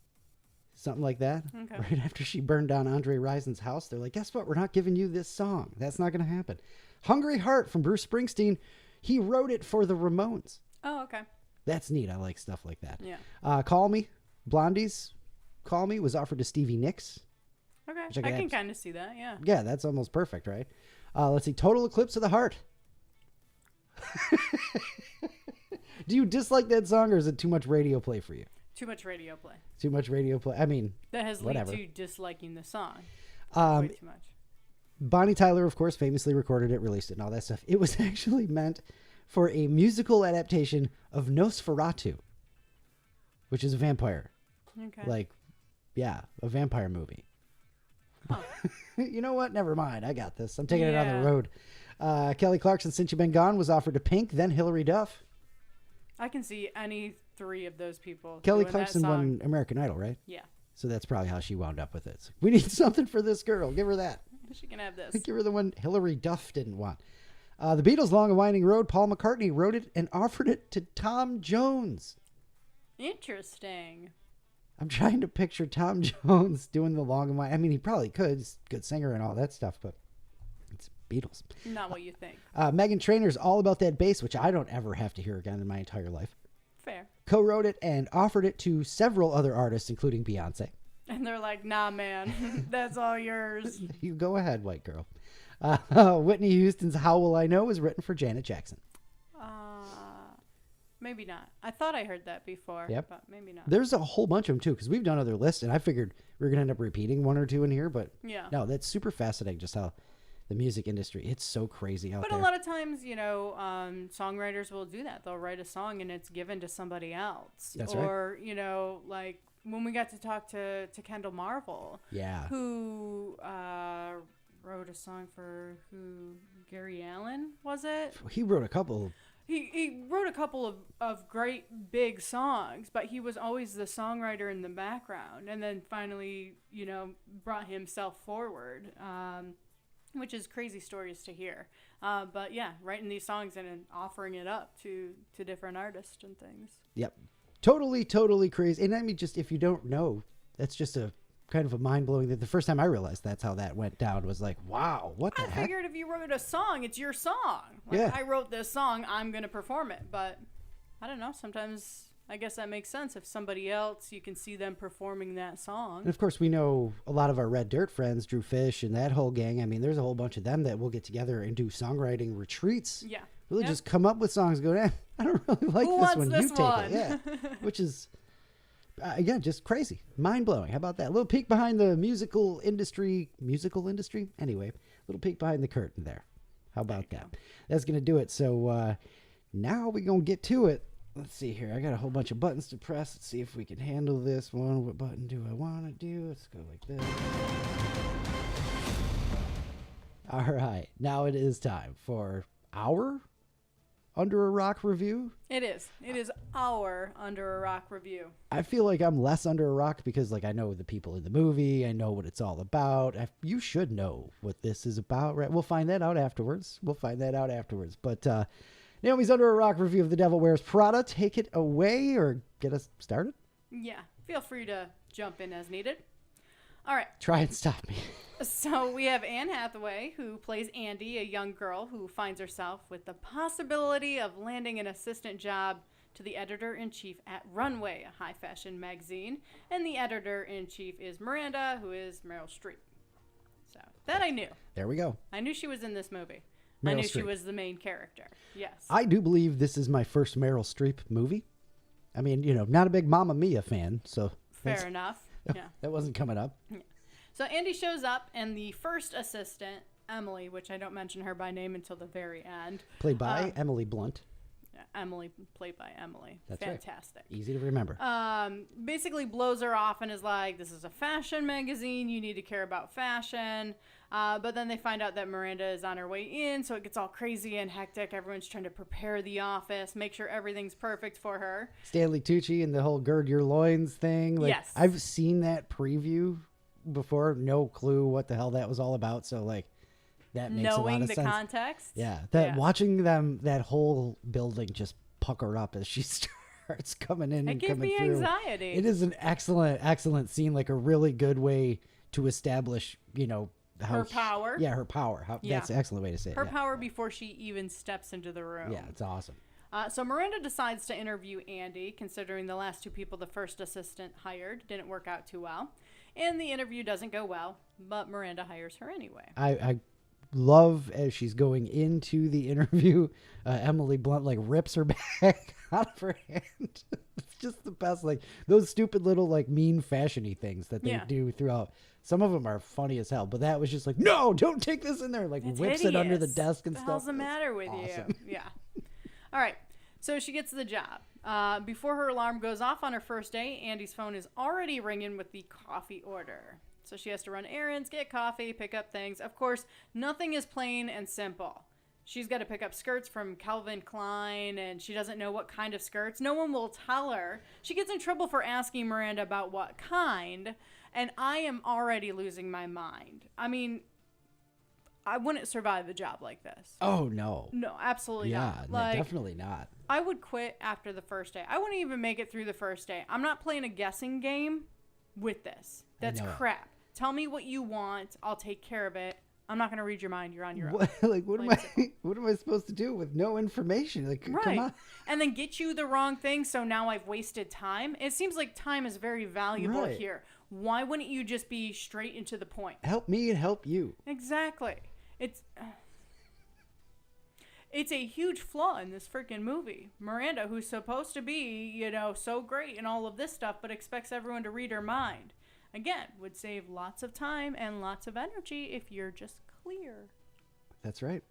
Something like that. Okay. Right after she burned down Andre Rison's house, they're like, guess what? We're not giving you this song. That's not going to happen. Hungry Heart from Bruce Springsteen. He wrote it for the Ramones. Oh, okay. That's neat. I like stuff like that. Yeah. Call Me. Blondie's Call Me was offered to Stevie Nicks. Okay. I can kind of see that, yeah. Yeah, that's almost perfect, right? Let's see. Total Eclipse of the Heart. Do you dislike that song, or is it too much radio play for you? Too much radio play. Too much radio play. I mean, that has whatever. led to disliking the song. Way too much. Bonnie Tyler, of course, famously recorded it, released it, and all that stuff. It was actually meant for a musical adaptation of Nosferatu, which is a vampire. Okay. A vampire movie. Huh. You know what? Never mind. I got this. I'm taking it on the road. Kelly Clarkson, Since You've Been Gone, was offered to Pink, then Hilary Duff. I can see any 3 of those people. Kelly Clarkson won American Idol, right? Yeah. So that's probably how she wound up with it. We need something for this girl. Give her that. She can have this. Give her the one Hilary Duff didn't want. The Beatles' Long and Winding Road, Paul McCartney wrote it and offered it to Tom Jones. Interesting. I'm trying to picture Tom Jones doing the Long and Winding. I mean, he probably could. He's a good singer and all that stuff, but it's Beatles. Not what you think. Meghan Trainor's All About That Bass, which I don't ever have to hear again in my entire life. Fair. Co-wrote it and offered it to several other artists, including Beyonce. And they're like, nah, man, that's all yours. You go ahead, white girl. Whitney Houston's How Will I Know was written for Janet Jackson. Maybe not. I thought I heard that before, but maybe not. There's a whole bunch of them, too, because we've done other lists, and I figured we were going to end up repeating 1 or 2 in here, but no, that's super fascinating just how the music industry, it's so crazy out there. But a lot of times, songwriters will do that. They'll write a song and it's given to somebody else. That's or, like when we got to talk to Kendall Marvel, who wrote a song for Gary Allen, was it? He wrote a couple. He wrote a couple of great big songs, but he was always the songwriter in the background, and then finally, brought himself forward, which is crazy stories to hear. But yeah, writing these songs and offering it up to different artists and things. Yep. Totally, totally crazy. And I mean, just if you don't know, that's just a kind of a mind-blowing that the first time I realized that's how that went down was like, wow, what the heck? I figured if you wrote a song, it's your song. Like, yeah. I wrote this song, I'm going to perform it. But I don't know. Sometimes I guess that makes sense. If somebody else, you can see them performing that song. And of course, we know a lot of our Red Dirt friends, Drew Fish and that whole gang. I mean, there's a whole bunch of them that will get together and do songwriting retreats. Yeah. Really just come up with songs and go, I don't really like Who this wants one. this You take one? it. Yeah. Which is, again, just crazy. Mind-blowing. How about that? A little peek behind the musical industry. Anyway, a little peek behind the curtain there. How about that? That's going to do it. So now we're going to get to it. Let's see here. I got a whole bunch of buttons to press. Let's see if we can handle this one. What button do I want to do? Let's go like this. All right. Now it is time for our Under a Rock review. It is. It is our Under a Rock review. I feel like I'm less under a rock because, like, I know the people in the movie. I know what it's all about. You should know what this is about, right? We'll find that out afterwards. But Naomi's Under a Rock review of The Devil Wears Prada. Take it away or get us started. Yeah. Feel free to jump in as needed. All right. Try and stop me. So we have Anne Hathaway, who plays Andy, a young girl who finds herself with the possibility of landing an assistant job to the editor-in-chief at Runway, a high-fashion magazine. And the editor-in-chief is Miranda, who is Meryl Streep. So that I knew. There we go. I knew she was in this movie. Meryl I knew Streep. she was the main character. Yes. I do believe this is my first Meryl Streep movie. I mean, not a big Mamma Mia fan, so... Fair enough. Yeah. That wasn't coming up. Yeah. So Andy shows up, and the first assistant, Emily, which I don't mention her by name until the very end. Played by Emily Blunt. Emily, played by Emily. That's fantastic. Right. Easy to remember. Basically blows her off and is like, this is a fashion magazine. You need to care about fashion. But then they find out that Miranda is on her way in, so it gets all crazy and hectic. Everyone's trying to prepare the office, make sure everything's perfect for her. Stanley Tucci and the whole gird your loins thing. Like, yes. I've seen that preview before. No clue what the hell that was all about. So, like, that makes a lot of sense. Knowing the context. Yeah. Watching them, that whole building just pucker up as she starts coming in and coming through. It gives me anxiety. It is an excellent scene. Like, a really good way to establish, her power. Her power. That's an excellent way to say it. Her power before she even steps into the room. Yeah, it's awesome. So Miranda decides to interview Andy, considering the last two people the first assistant hired didn't work out too well. And the interview doesn't go well, but Miranda hires her anyway. I love as she's going into the interview, Emily Blunt like rips her bag out of her hand. It's just the best. Like those stupid little like mean fashion-y things that they do throughout. Some of them are funny as hell, but that was just like, no, don't take this in there. Like it's whips hideous. it under the desk and stuff. stuff. What's the matter with you? Yeah. All right. So she gets the job. Before her alarm goes off on her first day, Andy's phone is already ringing with the coffee order. So she has to run errands, get coffee, pick up things. Of course, nothing is plain and simple. She's got to pick up skirts from Calvin Klein, and she doesn't know what kind of skirts. No one will tell her. She gets in trouble for asking Miranda about what kind, and I am already losing my mind. I mean, I wouldn't survive a job like this. Oh, no. No, absolutely not. Yeah, no, definitely not. I would quit after the first day. I wouldn't even make it through the first day. I'm not playing a guessing game with this. That's crap. Tell me what you want. I'll take care of it. I'm not going to read your mind. You're on your own. What am I supposed to do with no information? Like, come on. And then get you the wrong thing, so now I've wasted time. It seems like time is very valuable here. Why wouldn't you just be straight into the point? Help me and help you. Exactly. It's a huge flaw in this freaking movie. Miranda, who's supposed to be, so great and all of this stuff, but expects everyone to read her mind. Again, would save lots of time and lots of energy if you're just clear. That's right.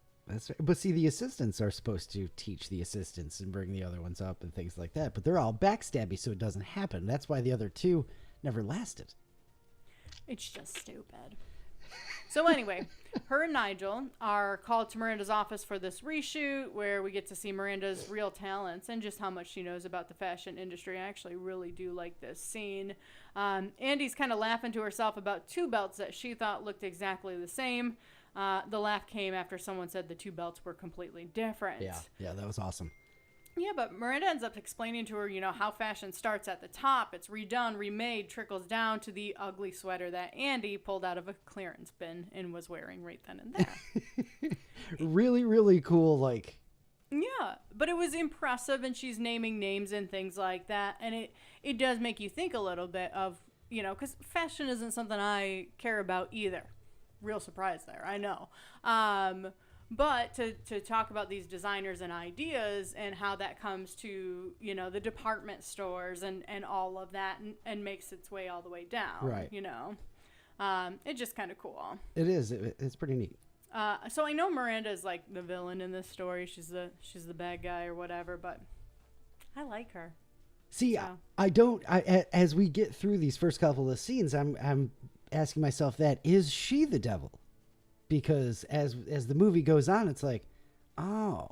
But see, the assistants are supposed to teach the assistants and bring the other ones up and things like that. But they're all backstabby, so it doesn't happen. That's why the other two never lasted. It's just stupid. So anyway, her and Nigel are called to Miranda's office for this reshoot where we get to see Miranda's real talents and just how much she knows about the fashion industry. I actually really do like this scene. Andy's kind of laughing to herself about two belts that she thought looked exactly the same. The laugh came after someone said the two belts were completely different. Yeah, that was awesome. Yeah, but Miranda ends up explaining to her, how fashion starts at the top. It's redone, remade, trickles down to the ugly sweater that Andy pulled out of a clearance bin and was wearing right then and there. Really, really cool, like... Yeah, but it was impressive, and she's naming names and things like that, and it does make you think a little bit of, because fashion isn't something I care about either. Real surprise there, I know. But to talk about these designers and ideas and how that comes to, the department stores and all of that and makes its way all the way down, right. It's just kind of cool. It is. It's pretty neat. So I know Miranda is like the villain in this story. She's the bad guy or whatever, but I like her. See, so. I don't, as we get through these first couple of scenes, I'm asking myself is she the devil? Because as the movie goes on, it's like, oh,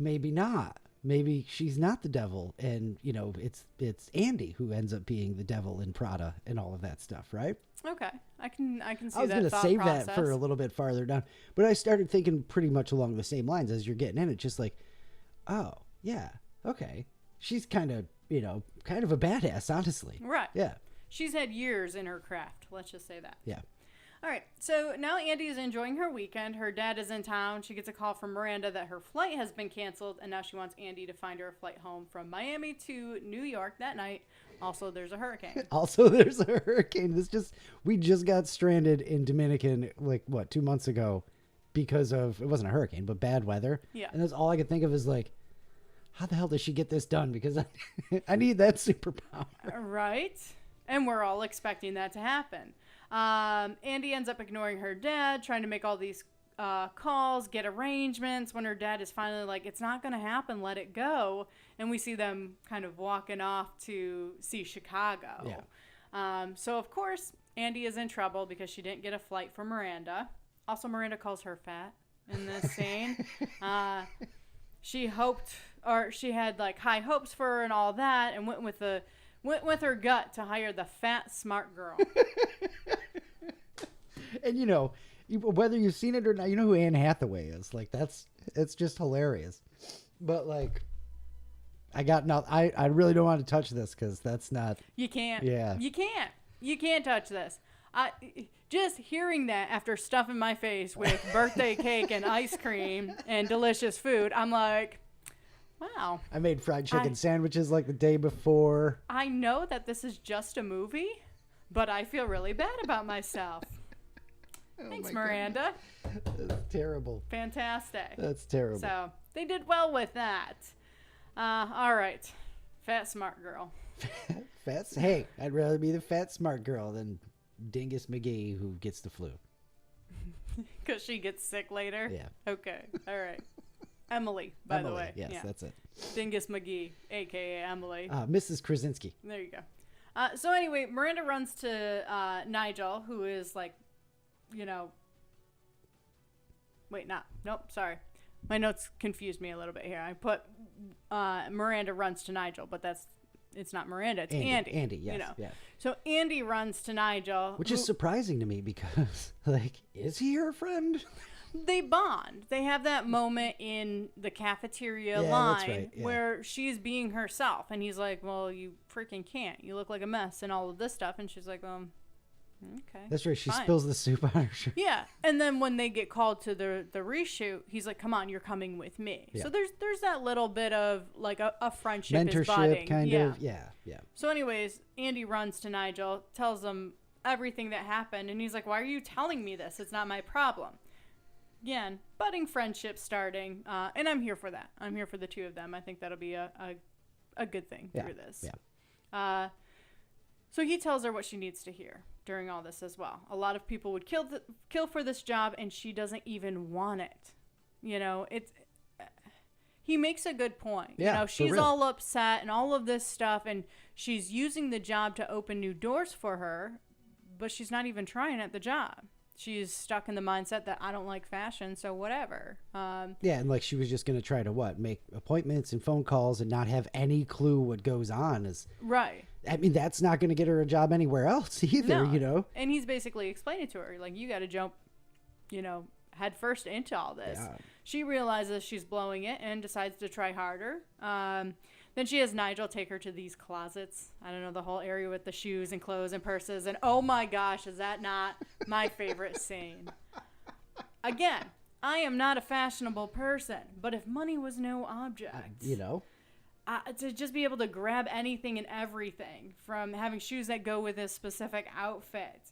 maybe not. Maybe she's not the devil, and it's Andy who ends up being the devil in Prada and all of that stuff, right? Okay, I can see that. I was going to save that for a little bit farther down, but I started thinking pretty much along the same lines as you're getting in it, just like, oh yeah, okay, she's kind of a badass, honestly. Right. Yeah. She's had years in her craft. Let's just say that. Yeah. All right, so now Andy is enjoying her weekend. Her dad is in town. She gets a call from Miranda that her flight has been canceled, and now she wants Andy to find her a flight home from Miami to New York that night. Also, there's a hurricane. We just got stranded in Dominican, 2 months ago because of, it wasn't a hurricane, but bad weather. Yeah. And that's all I could think of is how the hell does she get this done? Because I need that superpower. Right. And we're all expecting that to happen. Andy ends up ignoring her dad, trying to make all these calls, get arrangements, when her dad is finally like, it's not going to happen, let it go. And we see them kind of walking off to see Chicago. Yeah. So, of course, Andy is in trouble because she didn't get a flight for Miranda. Also, Miranda calls her fat in this scene. She had high hopes for her and all that, and went with her gut to hire the fat, smart girl. And whether you've seen it or not, you know who Anne Hathaway is. It's just hilarious. But I really don't want to touch this because that's not. You can't. Yeah. You can't touch this. Just hearing that after stuffing my face with birthday cake and ice cream and delicious food, I'm like, wow. I made fried chicken sandwiches the day before. I know that this is just a movie, but I feel really bad about myself. Thanks, Miranda. That's terrible. Fantastic. That's terrible. So they did well with that. All right. Fat, smart girl. Hey, I'd rather be the fat, smart girl than Dingus McGee who gets the flu. Because she gets sick later? Yeah. Okay. All right. Emily, by the way. Yes, yeah. That's it. Dingus McGee, a.k.a. Emily. Mrs. Krasinski. There you go. So anyway, Miranda runs to Nigel, who is Nope, sorry. My notes confused me a little bit here. I put Miranda runs to Nigel, but it's not Miranda, it's Andy. Andy, yes. Yeah. So Andy runs to Nigel. Which is surprising to me because, is he her friend? They bond. They have that moment in the cafeteria line that's right, where she's being herself. And he's like, well, you freaking can't. You look like a mess and all of this stuff. And she's like, okay. That's right. She fine. spills the soup on her shirt. Yeah. And then when they get called to the reshoot, he's like, come on, you're coming with me. Yeah. So there's that little bit of a friendship is mentorship budding. kind of. Yeah. So anyways, Andy runs to Nigel, tells him everything that happened. And he's like, why are you telling me this? It's not my problem. Again, budding friendship starting, and I'm here for that. I'm here for the two of them. I think that'll be a good thing through this. Yeah. So he tells her what she needs to hear during all this as well. A lot of people would kill for this job, and she doesn't even want it. He makes a good point. Yeah, she's all upset and all of this stuff, and she's using the job to open new doors for her, but she's not even trying at the job. She's stuck in the mindset that I don't like fashion, so whatever. And she was just going to try to make appointments and phone calls and not have any clue what goes on. Right. I mean, that's not going to get her a job anywhere else either, And he's basically explaining to her, you got to jump, head first into all this. Yeah. She realizes she's blowing it and decides to try harder. Then she has Nigel take her to these closets. I don't know, the whole area with the shoes and clothes and purses. And oh my gosh, is that not my favorite scene? Again, I am not a fashionable person, but if money was no object, to just be able to grab anything and everything, from having shoes that go with a specific outfit,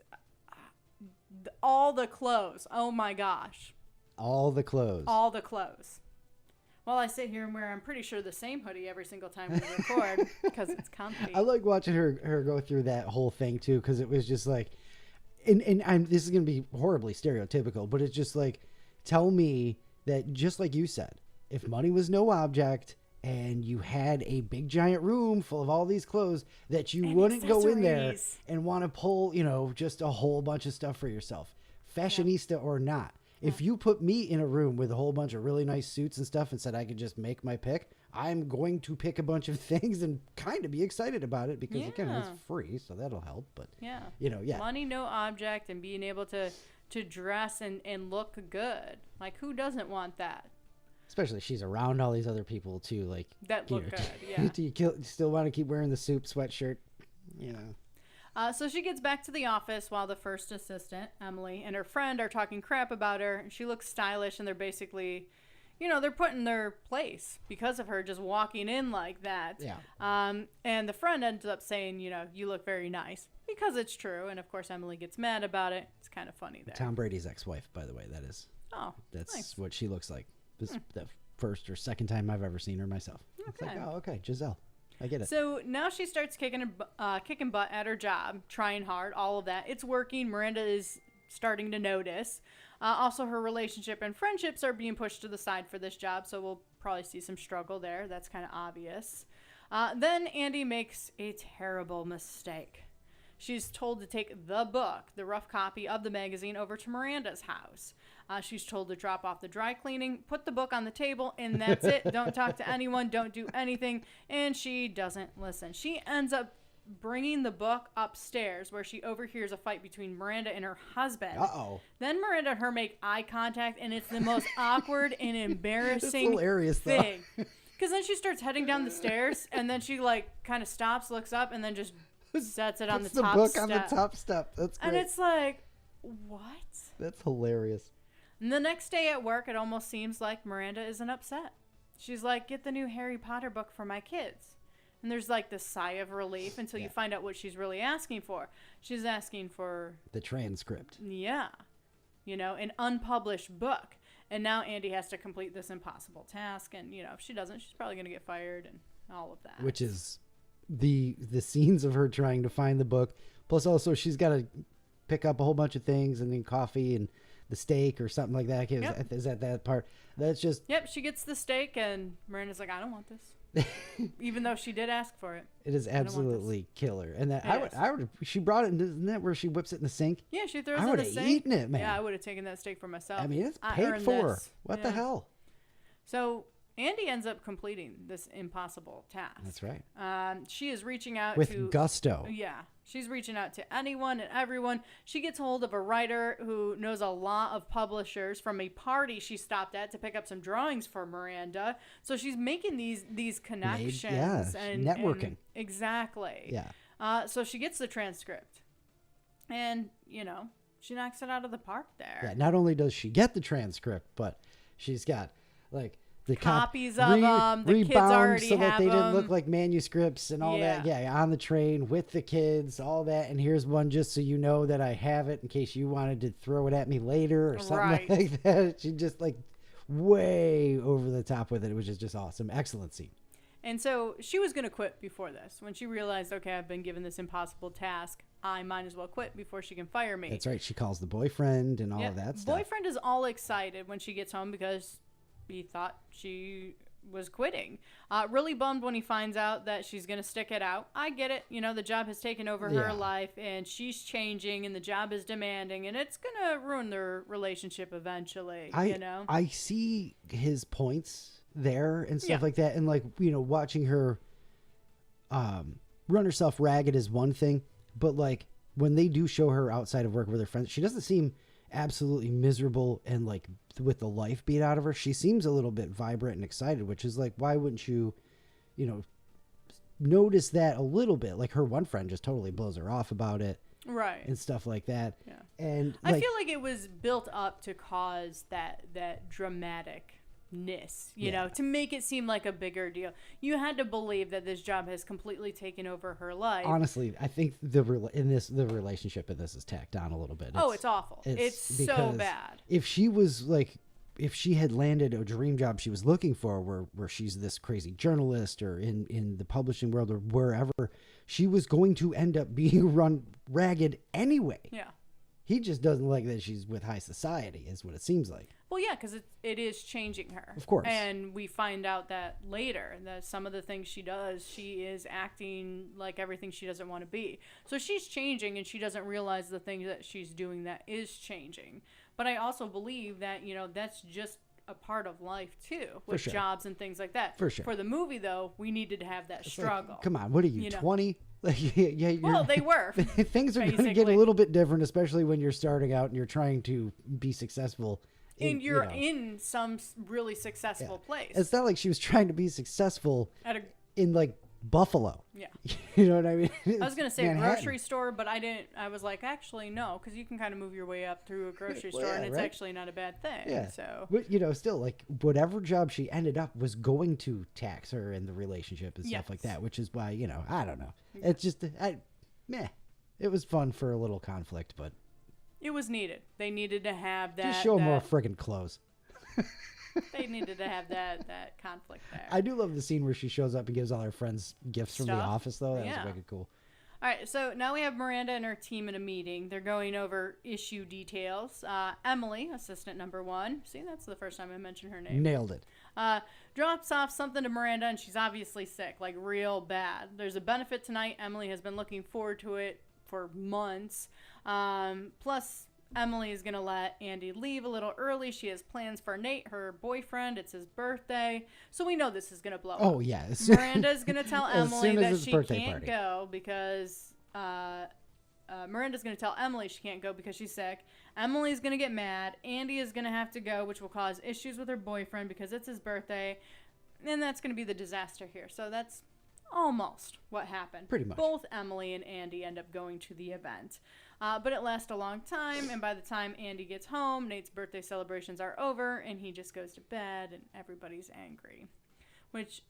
all the clothes. Oh my gosh. All the clothes. Well, I sit here and wear, I'm pretty sure, the same hoodie every single time we record because it's comfy. I like watching her go through that whole thing too, because it was just like, this is going to be horribly stereotypical, but it's just like, tell me that, just like you said, if money was no object and you had a big giant room full of all these clothes, that you wouldn't go in there and want to pull, just a whole bunch of stuff for yourself, fashionista or not. If you put me in a room with a whole bunch of really nice suits and stuff and said I could just make my pick, I'm going to pick a bunch of things and kind of be excited about it because again, it's free, so that'll help. But money no object, and being able to dress and look good. Like, who doesn't want that? Especially she's around all these other people too, like that look good. Yeah. Do you still want to keep wearing the soup sweatshirt? So she gets back to the office while the first assistant, Emily, and her friend are talking crap about her. She looks stylish, and they're basically, they're put in their place because of her just walking in like that. Yeah. And the friend ends up saying, you look very nice, because it's true. And of course, Emily gets mad about it. It's kind of funny there. Tom Brady's ex-wife, by the way, that is. Oh, that's nice. What she looks like. This is the first or second time I've ever seen her myself. Okay. It's like, oh, okay, Giselle. I get it. So now she starts kicking butt at her job, trying hard, all of that. It's working. Miranda is starting to notice. Also, her relationship and friendships are being pushed to the side for this job, so we'll probably see some struggle there. That's kind of obvious. Then Andy makes a terrible mistake. She's told to take the book, the rough copy of the magazine, over to Miranda's house. She's told to drop off the dry cleaning, put the book on the table, and that's it. Don't talk to anyone. Don't do anything. And she doesn't listen. She ends up bringing the book upstairs, where she overhears a fight between Miranda and her husband. Uh-oh. Then Miranda and her make eye contact, and it's the most awkward and embarrassing hilarious, thing. Because then she starts heading down the stairs, and then she kind of stops, looks up, and then just sets it on the top step. Puts the book on the top step. That's great. And it's like, what? That's hilarious. And the next day at work, it almost seems like Miranda isn't upset. She's like, get the new Harry Potter book for my kids. And there's like this sigh of relief until you find out what she's really asking for. She's asking for the transcript. Yeah. An unpublished book. And now Andy has to complete this impossible task. And, if she doesn't, she's probably going to get fired and all of that. Which is the scenes of her trying to find the book. Plus also she's got to pick up a whole bunch of things, and then coffee and the steak or something like that. Is that part? That's just... Yep, she gets the steak, and Miranda's like, I don't want this. Even though she did ask for it. It is absolutely killer. And that I would she brought it, isn't that where she whips it in the sink? Yeah, she throws it in the sink. I would have eaten it, man. Yeah, I would have taken that steak for myself. I mean, it's paid for. What the hell? So Andy ends up completing this impossible task. That's right. She is reaching out with gusto. Yeah. She's reaching out to anyone and everyone. She gets hold of a writer who knows a lot of publishers from a party she stopped at to pick up some drawings for Miranda. So she's making these connections. And networking. Exactly. Yeah. So she gets the transcript. And, she knocks it out of the park there. Yeah, not only does she get the transcript, but she's got, like... the copies of them. The kids already so that have they didn't them. Look like manuscripts and all that. Yeah, on the train with the kids, all that. And here's one just so you know that I have it in case you wanted to throw it at me later or something like that. She just way over the top with it, which is just awesome. Excellent scene. And so she was going to quit before this. When she realized, okay, I've been given this impossible task, I might as well quit before she can fire me. That's right. She calls the boyfriend and all of that stuff. Boyfriend is all excited when she gets home because he thought she was quitting. Really bummed when he finds out that she's going to stick it out. I get it. The job has taken over her life, and she's changing, and the job is demanding, and it's going to ruin their relationship eventually, I see his points there and stuff like that. And watching her run herself ragged is one thing, but when they do show her outside of work with her friends, she doesn't seem absolutely miserable and like with the life beat out of her. She seems a little bit vibrant and excited, which is like, why wouldn't you, notice that a little bit? Like her one friend just totally blows her off about it. Right. And stuff like that. Yeah. And I feel like it was built up to cause that dramaticness, you know, to make it seem like a bigger deal. You had to believe that this job has completely taken over her life. Honestly, I think the relationship in this is tacked on a little bit. It's awful. It's so bad. If she was like, if she had landed a dream job she was looking for, where she's this crazy journalist or in the publishing world or wherever, she was going to end up being run ragged anyway. Yeah. He just doesn't like that she's with high society, is what it seems like. Well, yeah, because it is changing her. Of course. And we find out that later, that some of the things she does, she is acting like everything she doesn't want to be. So she's changing, and she doesn't realize the things that she's doing that is changing. But I also believe that, that's just a part of life, too, with jobs and things like that. For sure. For the movie, though, we needed to have that struggle. Like, come on, what are you, 20? Like, well, they were. Things are going to get a little bit different, especially when you're starting out and you're trying to be successful. And you're in some really successive place. It's not like she was trying to be successful in like Buffalo. Yeah. You know what I mean? I was going to say Manhattan. Grocery store, but I didn't. I was like, actually, no, because you can kind of move your way up through a grocery store, and it's actually not a bad thing. Yeah. So, but, still, like, whatever job she ended up was going to tax her in the relationship and stuff like that, which is why, I don't know. It's just, meh. It was fun for a little conflict, but. It was needed. They needed to have that. Just show more friggin' clothes. They needed to have that conflict there. I do love the scene where she shows up and gives all her friends gifts from the office, though. That was wicked cool. All right, so now we have Miranda and her team in a meeting. They're going over issue details. Emily, assistant number 1. See, that's the first time I mentioned her name. Nailed it. Drops off something to Miranda, and she's obviously sick, like real bad. There's a benefit tonight. Emily has been looking forward to it for months. Plus, Emily is going to let Andy leave a little early. She has plans for Nate, her boyfriend. It's his birthday. So we know this is going to blow up. Oh, yeah. Miranda's going to tell Emily that she can't go because... Miranda's going to tell Emily she can't go because she's sick. Emily's going to get mad. Andy is going to have to go, which will cause issues with her boyfriend because it's his birthday. And that's going to be the disaster here. So that's almost what happened. Pretty much. Both Emily and Andy end up going to the event. But it lasts a long time, and by the time Andy gets home, Nate's birthday celebrations are over, and he just goes to bed, and everybody's angry. Which,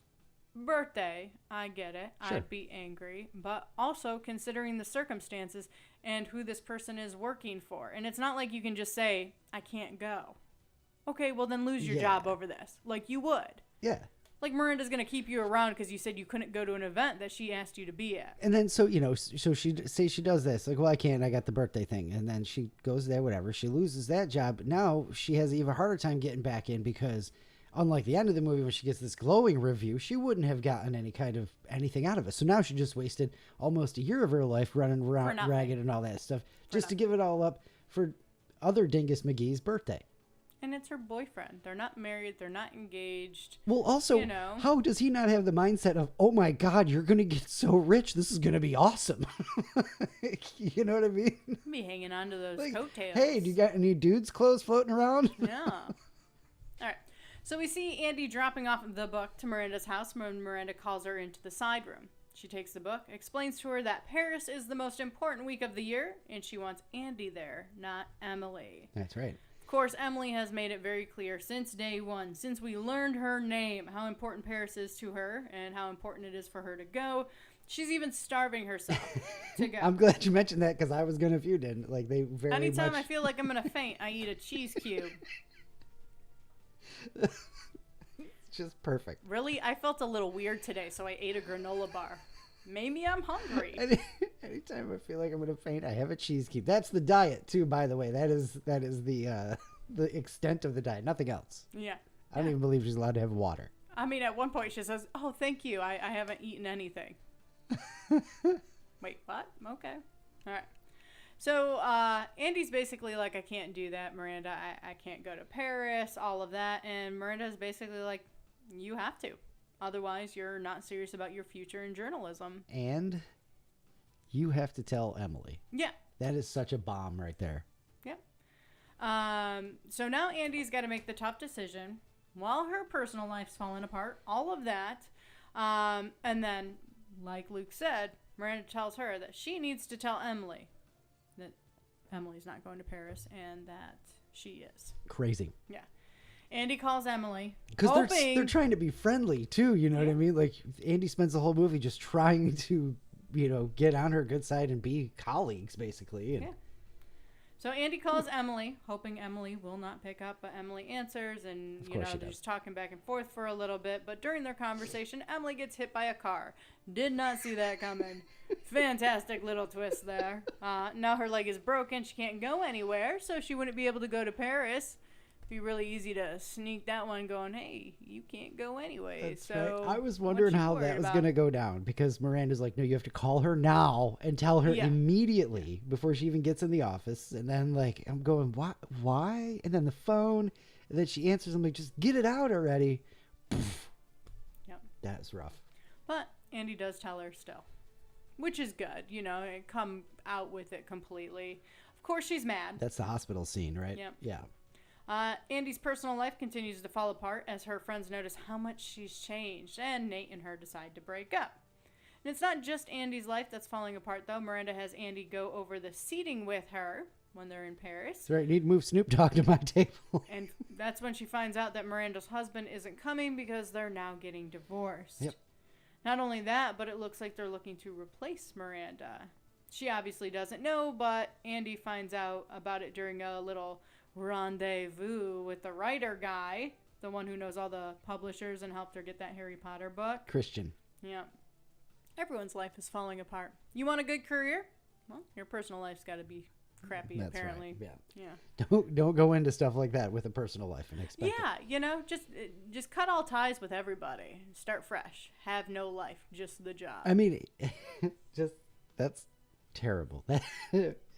birthday, I get it. Sure. I'd be angry. But also, considering the circumstances and who this person is working for. And it's not like you can just say, I can't go. Okay, well then lose your job over this. Like you would. Yeah. Like Miranda's going to keep you around because you said you couldn't go to an event that she asked you to be at. And then, so she say she does this. Like, well, I can't. I got the birthday thing. And then she goes there, whatever. She loses that job. Now she has an even harder time getting back in because, unlike the end of the movie when she gets this glowing review, she wouldn't have gotten any kind of anything out of it. So now she just wasted almost a year of her life running around ragged and all that stuff just to give it all up for other Dingus McGee's birthday. And it's her boyfriend. They're not married. They're not engaged. Well, also, how does he not have the mindset of, oh my God, you're going to get so rich. This is going to be awesome. You know what I mean? Be hanging on to those coattails. Hey, do you got any dudes' clothes floating around? Yeah. All right. So we see Andy dropping off the book to Miranda's house when Miranda calls her into the side room. She takes the book, explains to her that Paris is the most important week of the year, and she wants Andy there, not Emily. That's right. Of course, Emily has made it very clear since day one, since we learned her name, how important Paris is to her and how important it is for her to go. She's even starving herself to go. I'm glad you mentioned that because I was going to if you didn't. Like they very Anytime much... I feel like I'm going to faint, I eat a cheese cube. It's just perfect. Really? I felt a little weird today, so I ate a granola bar. Maybe I'm hungry. Anytime I feel like I'm going to faint, I have a cheese cube. That's the diet, too, by the way. That is the extent of the diet. Nothing else. Yeah. I don't even believe she's allowed to have water. I mean, at one point she says, oh, thank you. I haven't eaten anything. Wait, what? Okay. All right. So Andy's basically like, I can't do that, Miranda. I can't go to Paris, all of that. And Miranda's basically like, you have to. Otherwise, you're not serious about your future in journalism. And you have to tell Emily. Yeah. That is such a bomb right there. Yeah. So now Andy's got to make the tough decision while her personal life's falling apart. All of that. And then, like Luke said, Miranda tells her that she needs to tell Emily that Emily's not going to Paris and that she is. Crazy. Yeah. Andy calls Emily. Because they're trying to be friendly, too. You know what I mean? Like, Andy spends the whole movie just trying to, get on her good side and be colleagues, basically. And... Yeah. So Andy calls Emily, hoping Emily will not pick up, but Emily answers, and, they're just talking back and forth for a little bit. But during their conversation, Emily gets hit by a car. Did not see that coming. Fantastic little twist there. Now her leg is broken. She can't go anywhere, so she wouldn't be able to go to Paris. Be really easy to sneak that one going, hey, you can't go anyway. That's right. I was wondering how that was going to go down, because Miranda's like, no, you have to call her now and tell her immediately before she even gets in the office. And then, like, I'm going, what? Why? And then the phone, and then she answers. I'm like, just get it out already. Yep. That was rough. But Andy does tell her still, which is good, and come out with it completely. Of course, she's mad. That's the hospital scene, right? Yep. Yeah. Andy's personal life continues to fall apart as her friends notice how much she's changed, and Nate and her decide to break up. And it's not just Andy's life that's falling apart, though. Miranda has Andy go over the seating with her when they're in Paris. That's right. Need to move Snoop Dogg to my table. And that's when she finds out that Miranda's husband isn't coming because they're now getting divorced. Yep. Not only that, but it looks like they're looking to replace Miranda. She obviously doesn't know, but Andy finds out about it during a little rendezvous with the writer guy, the one who knows all the publishers and helped her get that Harry Potter book. Christian. Yeah. Everyone's life is falling apart. You want a good career? Well, your personal life's got to be crappy. That's apparently. Right. Yeah. Don't go into stuff like that with a personal life and expect just cut all ties with everybody. Start fresh. Have no life, just the job. I mean, that's terrible.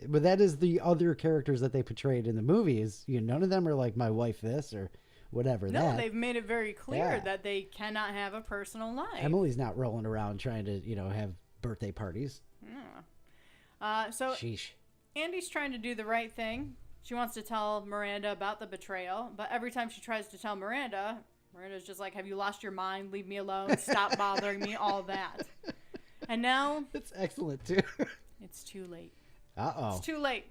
But that is the other characters that they portrayed in the movies. None of them are like, my wife this or whatever. No, they've made it very clear that they cannot have a personal life. Emily's not rolling around trying to have birthday parties. Yeah. So sheesh. Andy's trying to do the right thing. She wants to tell Miranda about the betrayal, but every time she tries to tell Miranda's just like, have you lost your mind? Leave me alone. Stop bothering me. All that. And now it's excellent too. It's too late. Uh-oh. It's too late.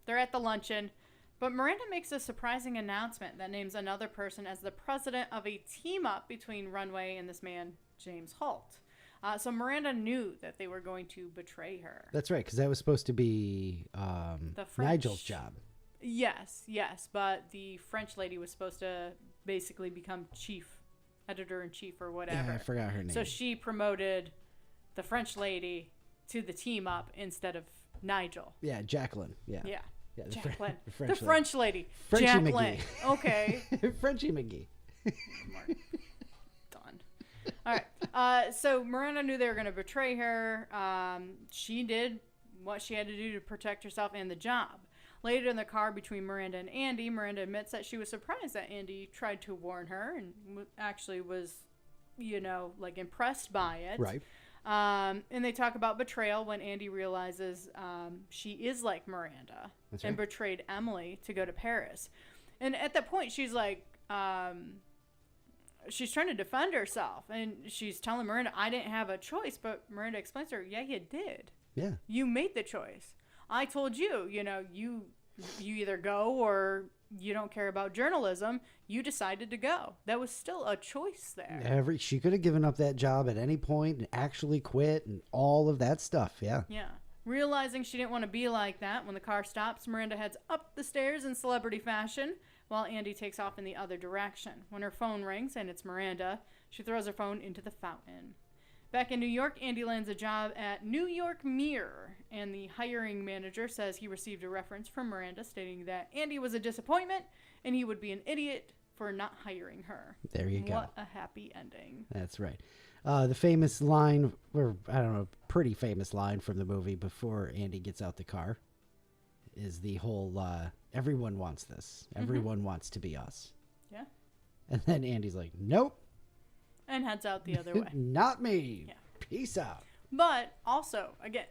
They're at the luncheon. But Miranda makes a surprising announcement that names another person as the president of a team-up between Runway and this man, James Holt. So Miranda knew that they were going to betray her. That's right, because that was supposed to be Nigel's job. Yes. But the French lady was supposed to basically become editor-in-chief or whatever. Yeah, I forgot her name. So she promoted the French lady to the team-up instead of Nigel. Yeah, Jacqueline. Yeah, Jacqueline. The French lady. Frenchie Jacqueline. McGee. Okay. Frenchie McGee. Done. All right. So Miranda knew they were going to betray her. She did what she had to do to protect herself and the job. Later in the car between Miranda and Andy, Miranda admits that she was surprised that Andy tried to warn her and actually was, impressed by it. Right. And they talk about betrayal when Andy realizes she is like Miranda and betrayed Emily to go to Paris. And at that point, she's like, she's trying to defend herself. And she's telling Miranda, I didn't have a choice. But Miranda explains to her, yeah, you did. Yeah. You made the choice. I told you, you either go or you don't care about journalism. You decided to go. That was still a choice there. She could have given up that job at any point and actually quit and all of that stuff. Yeah. Yeah. Realizing she didn't want to be like that, when the car stops, Miranda heads up the stairs in celebrity fashion while Andy takes off in the other direction. When her phone rings and it's Miranda, she throws her phone into the fountain. Back in New York, Andy lands a job at New York Mirror, and the hiring manager says he received a reference from Miranda stating that Andy was a disappointment and he would be an idiot for not hiring her. There you go. What a happy ending. That's right. The famous line, or I don't know, pretty famous line from the movie before Andy gets out the car is the whole, everyone wants this. Everyone wants to be us. Yeah. And then Andy's like, nope. And heads out the other way. Not me. Yeah. Peace out. But also, again,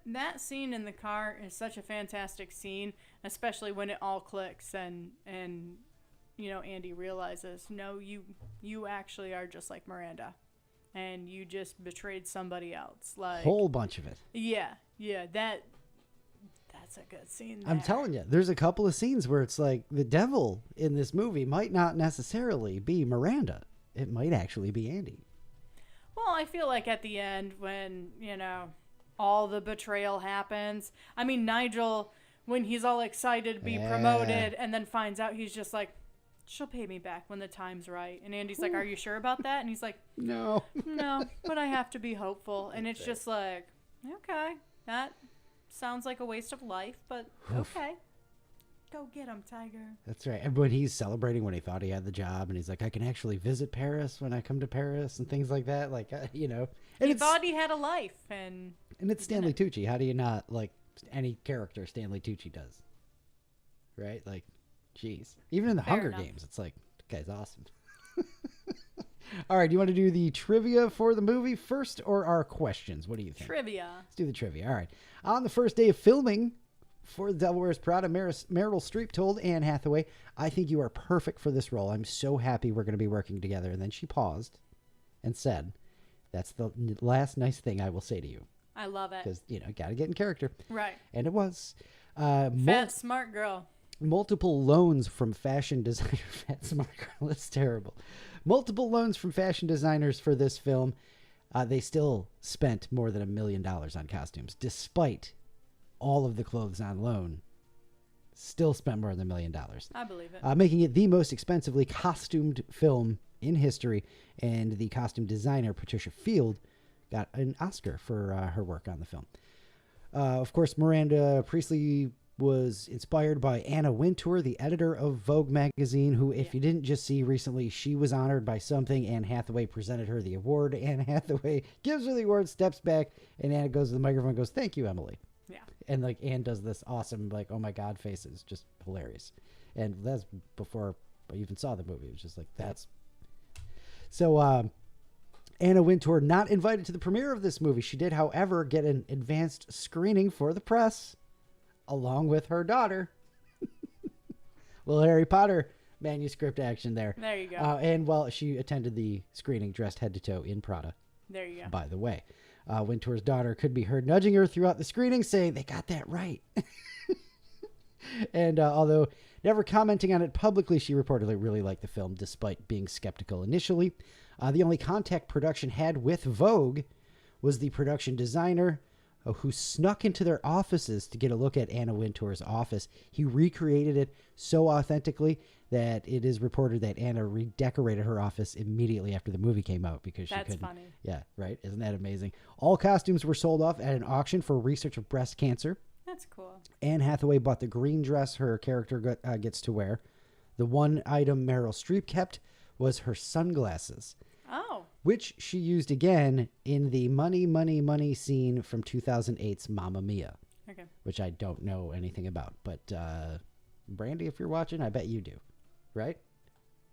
that scene in the car is such a fantastic scene, especially when it all clicks and Andy realizes, no, you actually are just like Miranda, and you just betrayed somebody else. Like whole bunch of it. Yeah, that's a good scene there. I'm telling you, there's a couple of scenes where it's like the devil in this movie might not necessarily be Miranda. It might actually be Andy. Well, I feel like at the end when, all the betrayal happens. I mean, Nigel, when he's all excited to be promoted and then finds out, he's just like, she'll pay me back when the time's right. And Andy's like, are you sure about that? And he's like, No, but I have to be hopeful. And it's just like, okay, that sounds like a waste of life, but okay. Go get him, Tiger. That's right. And when he's celebrating when he thought he had the job, and he's like, I can actually visit Paris when I come to Paris and things like that. Like, And he thought he had a life. And it's Stanley Tucci. How do you not like any character Stanley Tucci does? Right? Like, geez. Even in the Hunger Games, it's like, the guy's awesome. All right. Do you want to do the trivia for the movie first or our questions? What do you think? Trivia. Let's do the trivia. All right. On the first day of filming for The Devil Wears Prada, Meryl Streep told Anne Hathaway, I think you are perfect for this role. I'm so happy we're going to be working together. And then she paused and said, that's the last nice thing I will say to you. I love it. Because, got to get in character. Right. And it was. Fat, smart girl. Multiple loans from fashion designer. Fat, smart girl. That's terrible. Multiple loans from fashion designers for this film. They still spent more than $1 million on costumes, despite all of the clothes on loan. Still spent more than $1 million. I believe it. Making it the most expensively costumed film in history. And the costume designer, Patricia Field, got an Oscar for her work on the film. Of course, Miranda Priestley was inspired by Anna Wintour, the editor of Vogue magazine, who, if you didn't just see recently, she was honored by something. Anne Hathaway presented her the award. Anne Hathaway gives her the award, steps back, and Anna goes to the microphone and goes, thank you, Emily. Yeah. And like Anne does this awesome, like, oh my God faces, just hilarious. And that's before I even saw the movie. It was just like, that's. So, Anna Wintour not invited to the premiere of this movie. She did, however, get an advanced screening for the press, along with her daughter. Little Harry Potter manuscript action there. There you go. And while she attended the screening dressed head to toe in Prada. There you go. By the way, Wintour's daughter could be heard nudging her throughout the screening, saying, they got that right. And although never commenting on it publicly, she reportedly really liked the film, despite being skeptical initially. The only contact production had with Vogue was the production designer who snuck into their offices to get a look at Anna Wintour's office. He recreated it so authentically that it is reported that Anna redecorated her office immediately after the movie came out because she couldn't. That's funny. Yeah, right. Isn't that amazing? All costumes were sold off at an auction for research of breast cancer. That's cool. Anne Hathaway bought the green dress her character gets to wear. The one item Meryl Streep kept was her sunglasses. Oh. Which she used again in the money, money, money scene from 2008's Mamma Mia. Okay. Which I don't know anything about. But Brandy, if you're watching, I bet you do. Right?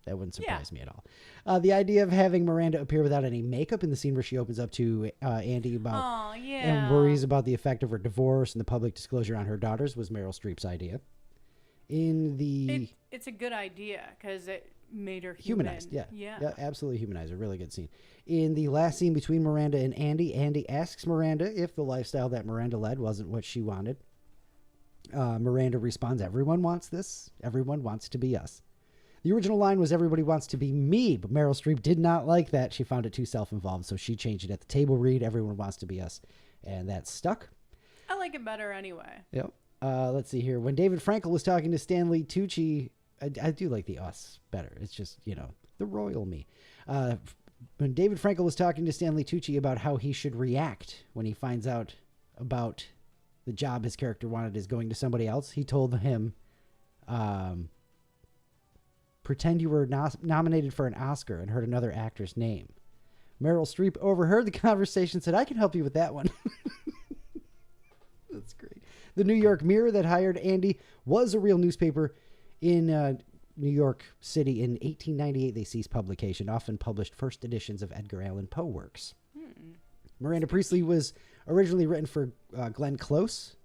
That wouldn't surprise me at all. The idea of having Miranda appear without any makeup in the scene where she opens up to Andy about and worries about the effect of her divorce and the public disclosure on her daughters was Meryl Streep's idea. It's a good idea because it made her humanized. Yeah, absolutely humanized. A really good scene. In the last scene between Miranda and Andy, Andy asks Miranda if the lifestyle that Miranda led wasn't what she wanted. Miranda responds, everyone wants this. Everyone wants to be us. The original line was, everybody wants to be me, but Meryl Streep did not like that. She found it too self-involved, so she changed it at the table read, everyone wants to be us. And that stuck. I like it better anyway. Yep. Let's see here. When David Frankel was talking to Stanley Tucci, I do like the us better. It's just, the royal me. When David Frankel was talking to Stanley Tucci about how he should react when he finds out about the job his character wanted is going to somebody else, he told him, pretend you were nominated for an Oscar and heard another actor's name. Meryl Streep overheard the conversation and said, I can help you with that one. That's great. The New York Mirror that hired Andy was a real newspaper in New York City. In 1898, they ceased publication, often published first editions of Edgar Allan Poe works. Miranda Priestley was originally written for Glenn Close,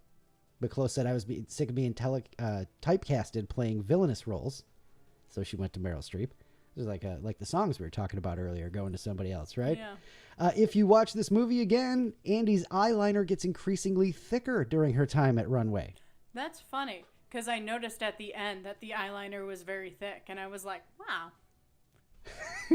but Close said, I was sick of being typecasted playing villainous roles. So she went to Meryl Streep. It was like the songs we were talking about earlier, going to somebody else, right? Yeah. If you watch this movie again, Andy's eyeliner gets increasingly thicker during her time at Runway. That's funny, because I noticed at the end that the eyeliner was very thick, and I was like, wow.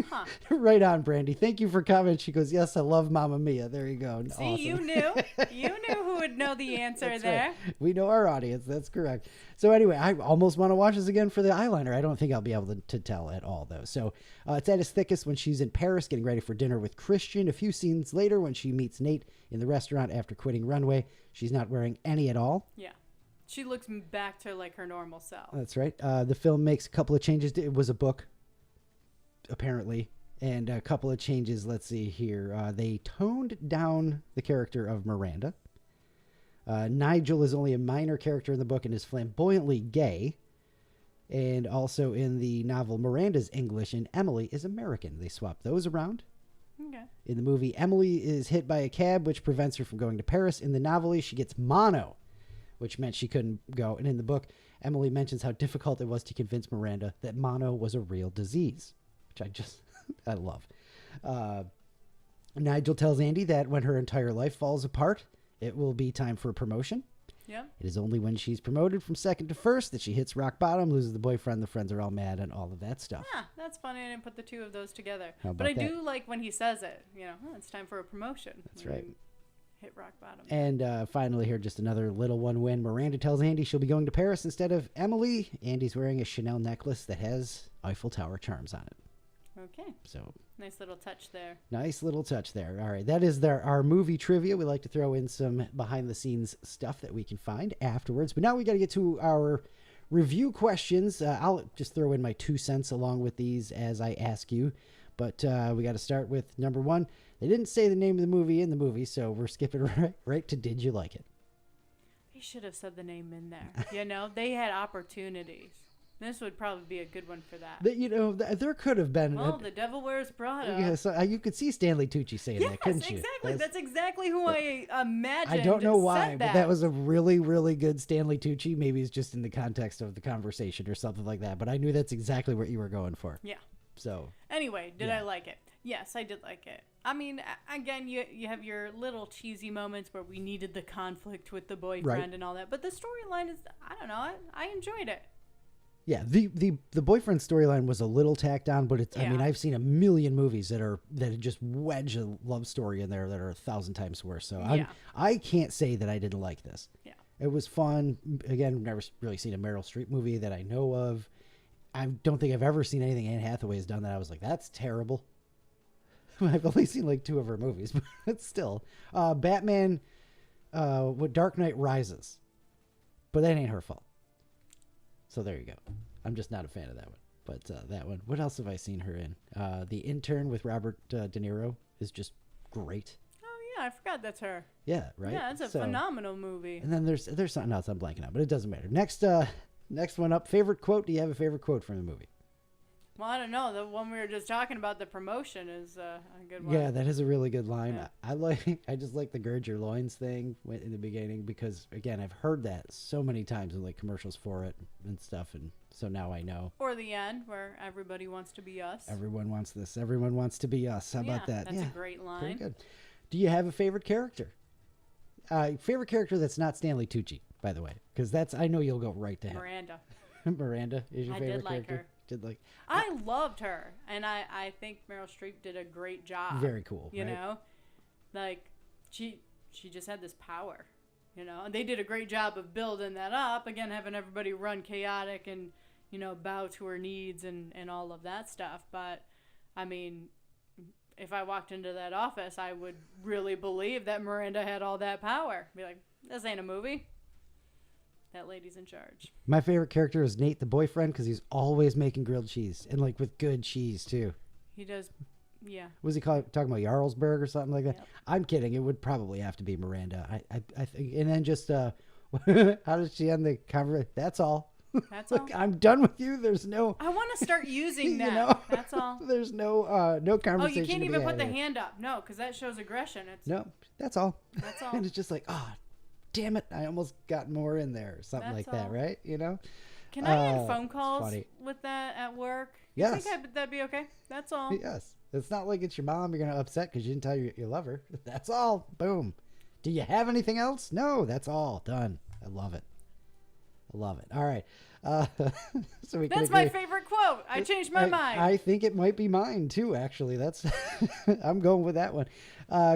Huh. Right on, Brandy. Thank you for coming. She goes, yes, I love Mamma Mia. There you go. See, awesome. You knew who would know the answer. That's there. Right. We know our audience. That's correct. So anyway, I almost want to watch this again for the eyeliner. I don't think I'll be able to tell at all, though. So it's at its thickest when she's in Paris getting ready for dinner with Christian. A few scenes later when she meets Nate in the restaurant after quitting Runway, she's not wearing any at all. Yeah. She looks back to like her normal self. That's right. The film makes a couple of changes. It was a book, apparently, and a couple of changes. Let's see here. They toned down the character of Miranda. Nigel is only a minor character in the book and is flamboyantly gay. And also in the novel, Miranda's English and Emily is American. They swapped those around. Okay. In the movie, Emily is hit by a cab, which prevents her from going to Paris. In the novel, she gets mono, which meant she couldn't go. And in the book, Emily mentions how difficult it was to convince Miranda that mono was a real disease, which I love. Nigel tells Andy that when her entire life falls apart, it will be time for a promotion. Yeah. It is only when she's promoted from second to first that she hits rock bottom, loses the boyfriend, the friends are all mad, and all of that stuff. Yeah, that's funny. I didn't put the two of those together. How about but I that? do like when he says it. It's time for a promotion. That's right. Hit rock bottom. And finally here, just another little one win. Miranda tells Andy she'll be going to Paris instead of Emily. Andy's wearing a Chanel necklace that has Eiffel Tower charms on it. Okay. So nice little touch there. Nice little touch there. All right. That is our movie trivia. We like to throw in some behind the scenes stuff that we can find afterwards. But now we got to get to our review questions. I'll just throw in my 2 cents along with these as I ask you. But we got to start with number one. They didn't say the name of the movie in the movie, so we're skipping right to Did You Like It? They should have said the name in there. They had opportunities. This would probably be a good one for that. There could have been. The Devil Wears Prada. Yeah, so you could see Stanley Tucci saying that, couldn't you? Exactly. That's exactly who I imagined. I don't know why, but that was a really, really good Stanley Tucci. Maybe it's just in the context of the conversation or something like that. But I knew that's exactly what you were going for. Yeah. So. Anyway, did I like it? Yes, I did like it. I mean, again, you have your little cheesy moments where we needed the conflict with the boyfriend and all that. But the storyline is, I don't know, I enjoyed it. Yeah, the boyfriend storyline was a little tacked on, but it's. Yeah. I mean, I've seen a million movies that just wedge a love story in there that are 1,000 times worse. So I can't say that I didn't like this. Yeah, it was fun. Again, never really seen a Meryl Streep movie that I know of. I don't think I've ever seen anything Anne Hathaway has done that I was like, that's terrible. I've only seen like 2 of her movies, but still, Batman, Dark Knight Rises, but that ain't her fault. So there you go. I'm just not a fan of that one. But that one. What else have I seen her in? The Intern with Robert De Niro is just great. Oh yeah, I forgot that's her. Yeah, right. Yeah, it's a phenomenal movie. And then there's something else I'm blanking out, but it doesn't matter. Next one up. Favorite quote? Do you have a favorite quote from the movie? Well, I don't know. The one we were just talking about, the promotion, is a good one. Yeah, that is a really good line. Yeah. I just like the gird your loins thing in the beginning because, again, I've heard that so many times in like commercials for it and stuff, and so now I know. Or the end where everybody wants to be us. Everyone wants this. Everyone wants to be us. How about that? That's a great line. Very good. Do you have a favorite character? Favorite character that's not Stanley Tucci, by the way, because I know you'll go right to him. Miranda. Miranda is your favorite character? Her. I loved her, and I think Meryl Streep did a great job. Very cool. You know, like she just had this power, and they did a great job of building that up. Again, having everybody run chaotic and bow to her needs and all of that stuff. But I mean, if I walked into that office, I would really believe that Miranda had all that power. Be like, this ain't a movie. That lady's in charge. My favorite character is Nate, the boyfriend, because he's always making grilled cheese, and like with good cheese too. He does, yeah. Was he talking about Jarlsberg or something like that? Yep. I'm kidding. It would probably have to be Miranda. I think. And then just how does she end the conversation? That's all. That's all. I'm done with you. There's no. I want to start using that. That's all. There's no conversation. Oh, you can't even put the hand up. No, because that shows aggression. No, that's all. That's all. And it's just like, damn it, I almost got more in there, or something like that, right? Can I end phone calls with that at work? Yes. You think that'd be okay? That's all. Yes. It's not like it's your mom. You're gonna upset because you didn't tell you love her. That's all. Boom. Do you have anything else? No, that's all. Done. I love it. All right. So that's my favorite quote. I changed my mind. I think it might be mine too, actually. That's I'm going with that one.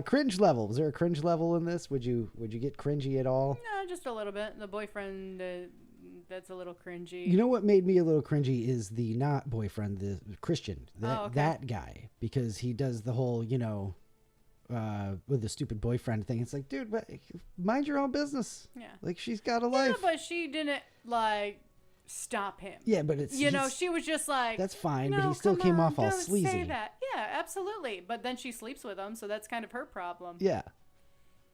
Cringe level. Was there a cringe level in this? Would you get cringy at all? No, just a little bit. The boyfriend, that's a little cringy. You know what made me a little cringy is the not boyfriend, the Christian. That guy, because he does the whole, with the stupid boyfriend thing. It's like, dude, but mind your own business. Yeah. Like, she's got a life. Yeah, but she didn't stop him. Yeah, but it's she was just like, that's fine, but he still came off all sleazy. Say that. Yeah, absolutely. But then she sleeps with him, so that's kind of her problem. Yeah.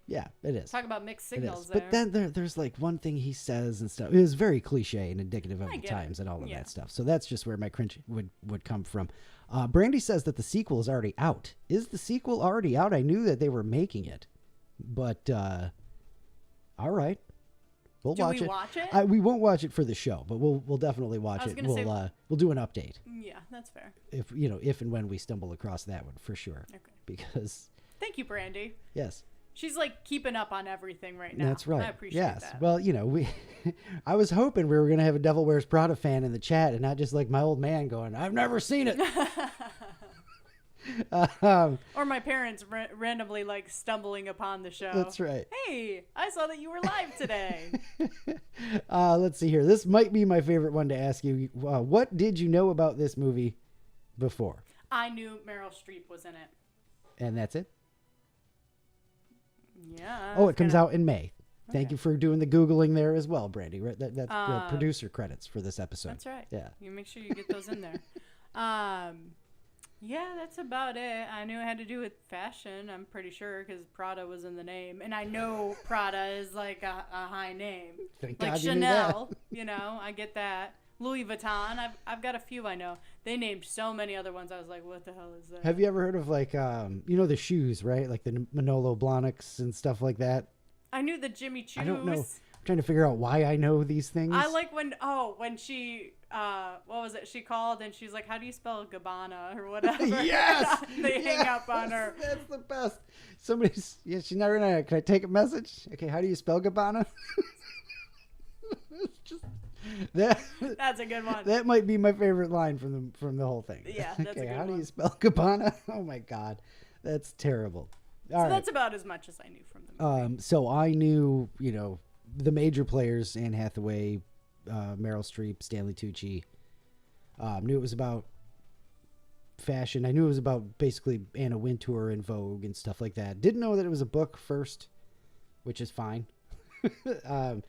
Yeah, it is. Talk about mixed signals there. But then there's like one thing he says and stuff. It is very cliche and indicative of the times and all of that stuff. So that's just where my cringe would come from. Brandy says that the sequel is already out. Is the sequel already out? I knew that they were making it. But, all right. We'll watch it. Do we watch it? We won't watch it for the show, but we'll definitely watch it. We'll do an update. Yeah, that's fair. If and when we stumble across that one, for sure. Okay. Because. Thank you, Brandy. Yes. She's keeping up on everything right now. That's right. I appreciate that. Well, I was hoping we were going to have a Devil Wears Prada fan in the chat and not just like my old man going, I've never seen it. Or my parents randomly stumbling upon the show. That's right. Hey, I saw that you were live today. Let's see here. This might be my favorite one to ask you. What did you know about this movie before? I knew Meryl Streep was in it. And that's it? Yeah. Oh, it comes out in May. Thank you for doing the Googling there as well, Brandy. That's producer credits for this episode. That's right. Yeah. You make sure you get those in there. Yeah, that's about it. I knew it had to do with fashion, I'm pretty sure, because Prada was in the name. And I know Prada is a high name. Thank God Chanel, I get that. Louis Vuitton, I've got a few I know. They named so many other ones. I was like, what the hell is that? Have you ever heard of the shoes, right? Like the Manolo Blahniks and stuff like that? I knew the Jimmy Choos. I don't know. I'm trying to figure out why I know these things. I like when she, what was it? She called and she's like, how do you spell Gabbana or whatever? Yes! They hang up on her. That's the best. She's never gonna, can I take a message? Okay, how do you spell Gabbana? It's just... That's a good one. That might be my favorite line from the whole thing. Yeah, that's a good one. How do you spell Gabbana? Oh my God, that's terrible. That's about as much as I knew from the movie. So I knew, the major players: Anne Hathaway, Meryl Streep, Stanley Tucci. Knew it was about fashion. I knew it was about basically Anna Wintour and Vogue and stuff like that. Didn't know that it was a book first, which is fine. I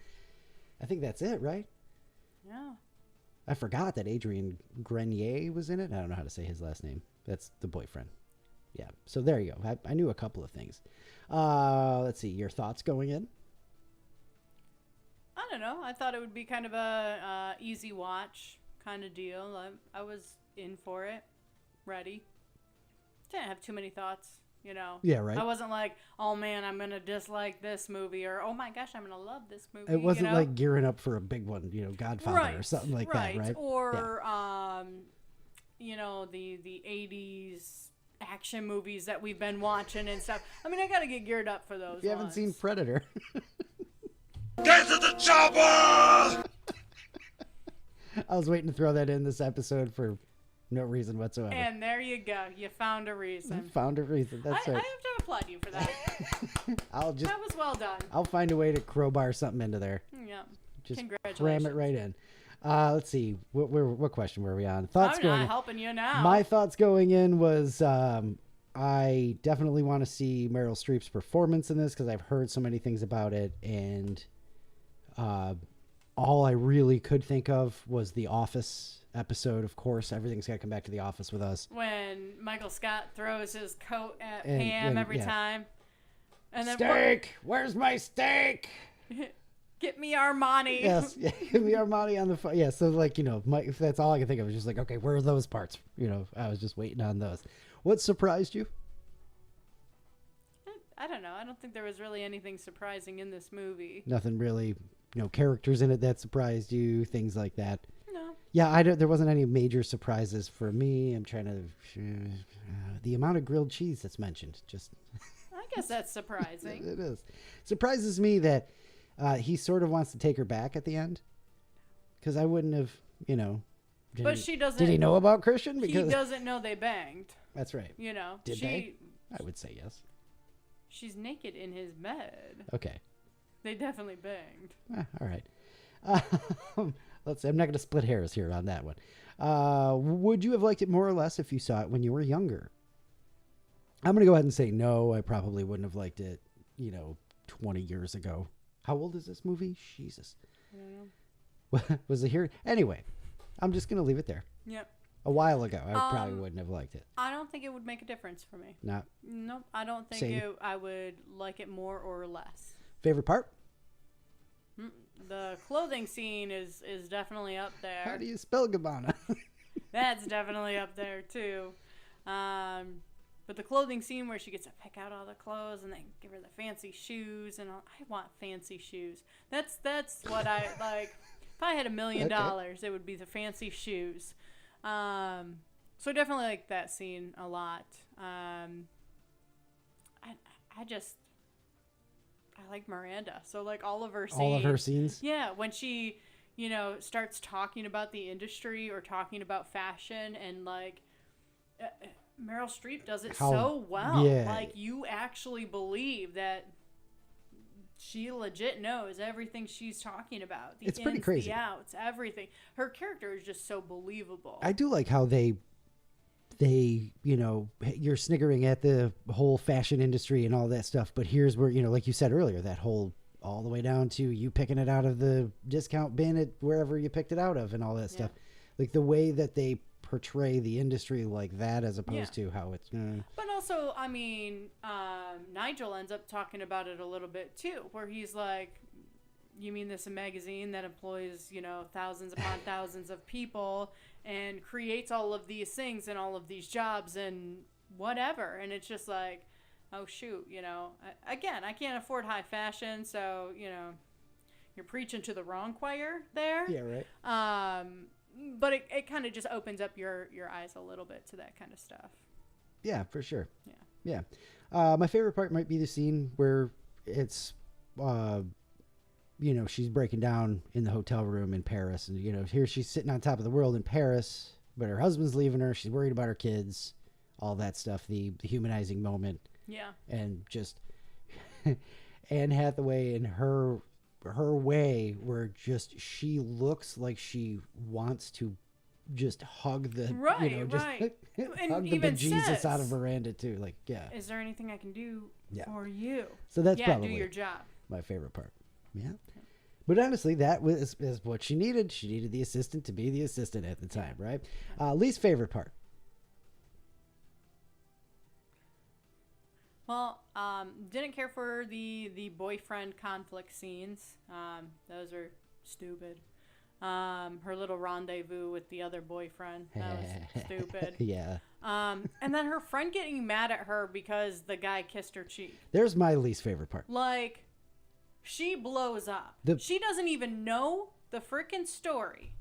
think that's it, right? Yeah. I forgot that Adrian Grenier was in it. I don't know how to say his last name. That's the boyfriend. Yeah. So there you go. I knew a couple of things. Let's see. Your thoughts going in? I don't know. I thought it would be kind of a easy watch kind of deal. I was in for it. Ready. Didn't have too many thoughts. Yeah, right. I wasn't like, oh man, I'm gonna dislike this movie, or oh my gosh, I'm gonna love this movie. It wasn't like gearing up for a big one, Godfather or something like that, right? Or the 80s action movies that we've been watching and stuff. I mean, I gotta get geared up for those. If you haven't seen Predator, get to the chopper. I was waiting to throw that in this episode for no reason whatsoever. And there you go. You found a reason. That's right. I have to applaud you for that. That was well done. I'll find a way to crowbar something into there. Yeah. Just congratulations. cram it right in. Let's see. What question were we on? Thoughts I'm not helping you now. My thoughts going in was I definitely want to see Meryl Streep's performance in this because I've heard so many things about it, and all I really could think of was The Office episode. Of course, everything's got to come back to The Office with us. When Michael Scott throws his coat at Pam every time. And then steak! Where's my steak? Get me Armani. Yes, yeah, give me Armani on the phone. Yeah, so like, if that's all I can think of is just like, okay, where are those parts? I was just waiting on those. What surprised you? I don't know. I don't think there was really anything surprising in this movie. Nothing really, characters in it that surprised you, things like that. No. Yeah, there wasn't any major surprises for me. I'm trying to, the amount of grilled cheese that's mentioned, just. I guess that's surprising. It is. Surprises me that he sort of wants to take her back at the end. Because I wouldn't have, But she doesn't. Did he know about Christian? Because he doesn't know they banged. That's right. Did they? I would say yes. She's naked in his bed. Okay. They definitely banged. All right. Let's see. I'm not going to split hairs here on that one. Would you have liked it more or less if you saw it when you were younger? I'm going to go ahead and say no. I probably wouldn't have liked it, 20 years ago. How old is this movie? Jesus. I don't know. Was it here? Anyway, I'm just going to leave it there. Yep. A while ago, I probably wouldn't have liked it. I don't think it would make a difference for me. Not? Nope. I don't think I would like it more or less. Favorite part? The clothing scene is definitely up there. How do you spell Gabbana? That's definitely up there too. But the clothing scene where she gets to pick out all the clothes and they give her the fancy shoes and all, I want fancy shoes. That's what I like. If I had $1 million, it would be the fancy shoes. So I definitely like that scene a lot. I like Miranda. So like all of her scenes. All of her scenes? Yeah, when she, starts talking about the industry or talking about fashion and like Meryl Streep does it so well. Yeah. Like you actually believe that she legit knows everything she's talking about. The it's ins, pretty crazy. The outs, everything. Her character is just so believable. I do like how they, you're sniggering at the whole fashion industry and all that stuff. But here's where, like you said earlier, that whole all the way down to you picking it out of the discount bin at wherever you picked it out of and all that stuff. Like the way that they portray the industry like that as opposed to how it's But also, I mean, Nigel ends up talking about it a little bit too, where he's like, you mean this a magazine that employs, thousands upon thousands of people and creates all of these things and all of these jobs and whatever. And it's just like, oh shoot, again, I can't afford high fashion. So, you're preaching to the wrong choir there. Yeah, right. But it kind of just opens up your eyes a little bit to that kind of stuff. Yeah, for sure. Yeah. My favorite part might be the scene where it's, she's breaking down in the hotel room in Paris. And, here she's sitting on top of the world in Paris, but her husband's leaving her. She's worried about her kids, all that stuff, the humanizing moment. Yeah. And just Anne Hathaway in her way where just she looks like she wants to just hug the hug the bejesus out of Miranda too. Like, is there anything I can do for you? So that's probably do your job. My favorite part. Yeah. But honestly, that is what she needed. She needed the assistant to be the assistant at the time, right? Least favorite part. Well, didn't care for the boyfriend conflict scenes. Those are stupid. Her little rendezvous with the other boyfriend. That was stupid. Yeah. And then her friend getting mad at her because the guy kissed her cheek. There's my least favorite part. Like, she blows up. She doesn't even know the freaking story.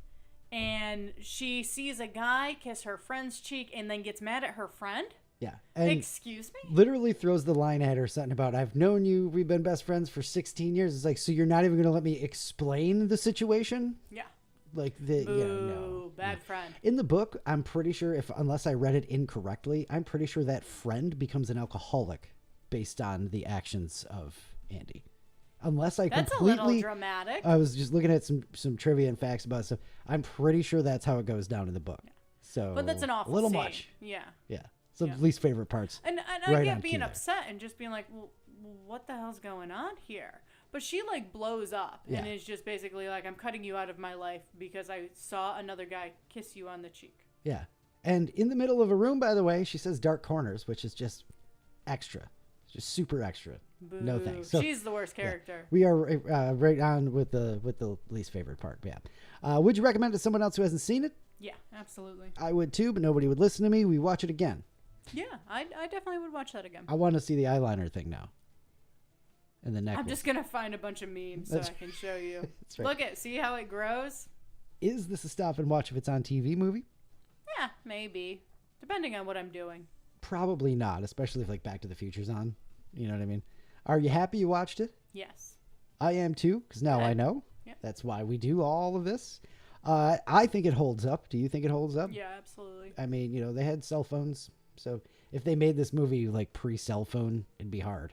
And she sees a guy kiss her friend's cheek and then gets mad at her friend? Yeah. And excuse me? Literally throws the line at her, something about, I've known you, we've been best friends for 16 years. It's like, so you're not even going to let me explain the situation? Yeah. Like, bad friend. In the book, I'm pretty sure, unless I read it incorrectly, I'm pretty sure that friend becomes an alcoholic based on the actions of Andy. Unless I that's completely... a little dramatic. I was just looking at some trivia and facts about stuff. I'm pretty sure that's how it goes down in the book. Yeah. So, but that's an awful little scene. Much. Yeah. Yeah. So least favorite parts. And I get being upset and just being like, well, what the hell's going on here? But she like blows up and is just basically like, I'm cutting you out of my life because I saw another guy kiss you on the cheek. Yeah. And in the middle of a room, by the way, she says dark corners, which is just extra. Just super extra. Boo. No thanks. So, she's the worst character. Yeah, we are right on with the least favorite part. Yeah. Would you recommend it to someone else who hasn't seen it? Yeah, absolutely. I would too, but nobody would listen to me. We watch it again. Yeah, I definitely would watch that again. I want to see the eyeliner thing now. And the neck. I'm just gonna find a bunch of memes so I can show you. That's right. Look see how it grows? Is this a stop and watch if it's on TV movie? Yeah, maybe. Depending on what I'm doing. Probably not, especially if like Back to the Future's on. You know what I mean? Are you happy you watched it? Yes. I am too, because now I know. Yep. That's why we do all of this. I think it holds up. Do you think it holds up? Yeah, absolutely. I mean, they had cell phones. So if they made this movie like pre-cell phone, it'd be hard.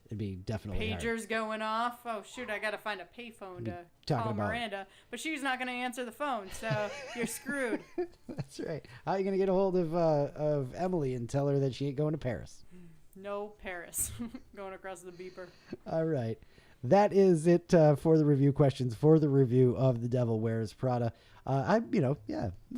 It'd be definitely Pagers hard. going off. Oh, shoot, I got to find a payphone to call Miranda. But she's not going to answer the phone, so you're screwed. That's right. How are you going to get a hold of Emily and tell her that she ain't going to Paris? No Paris. Going across the beeper. All right. That is it for the review questions, for the review of The Devil Wears Prada. I'm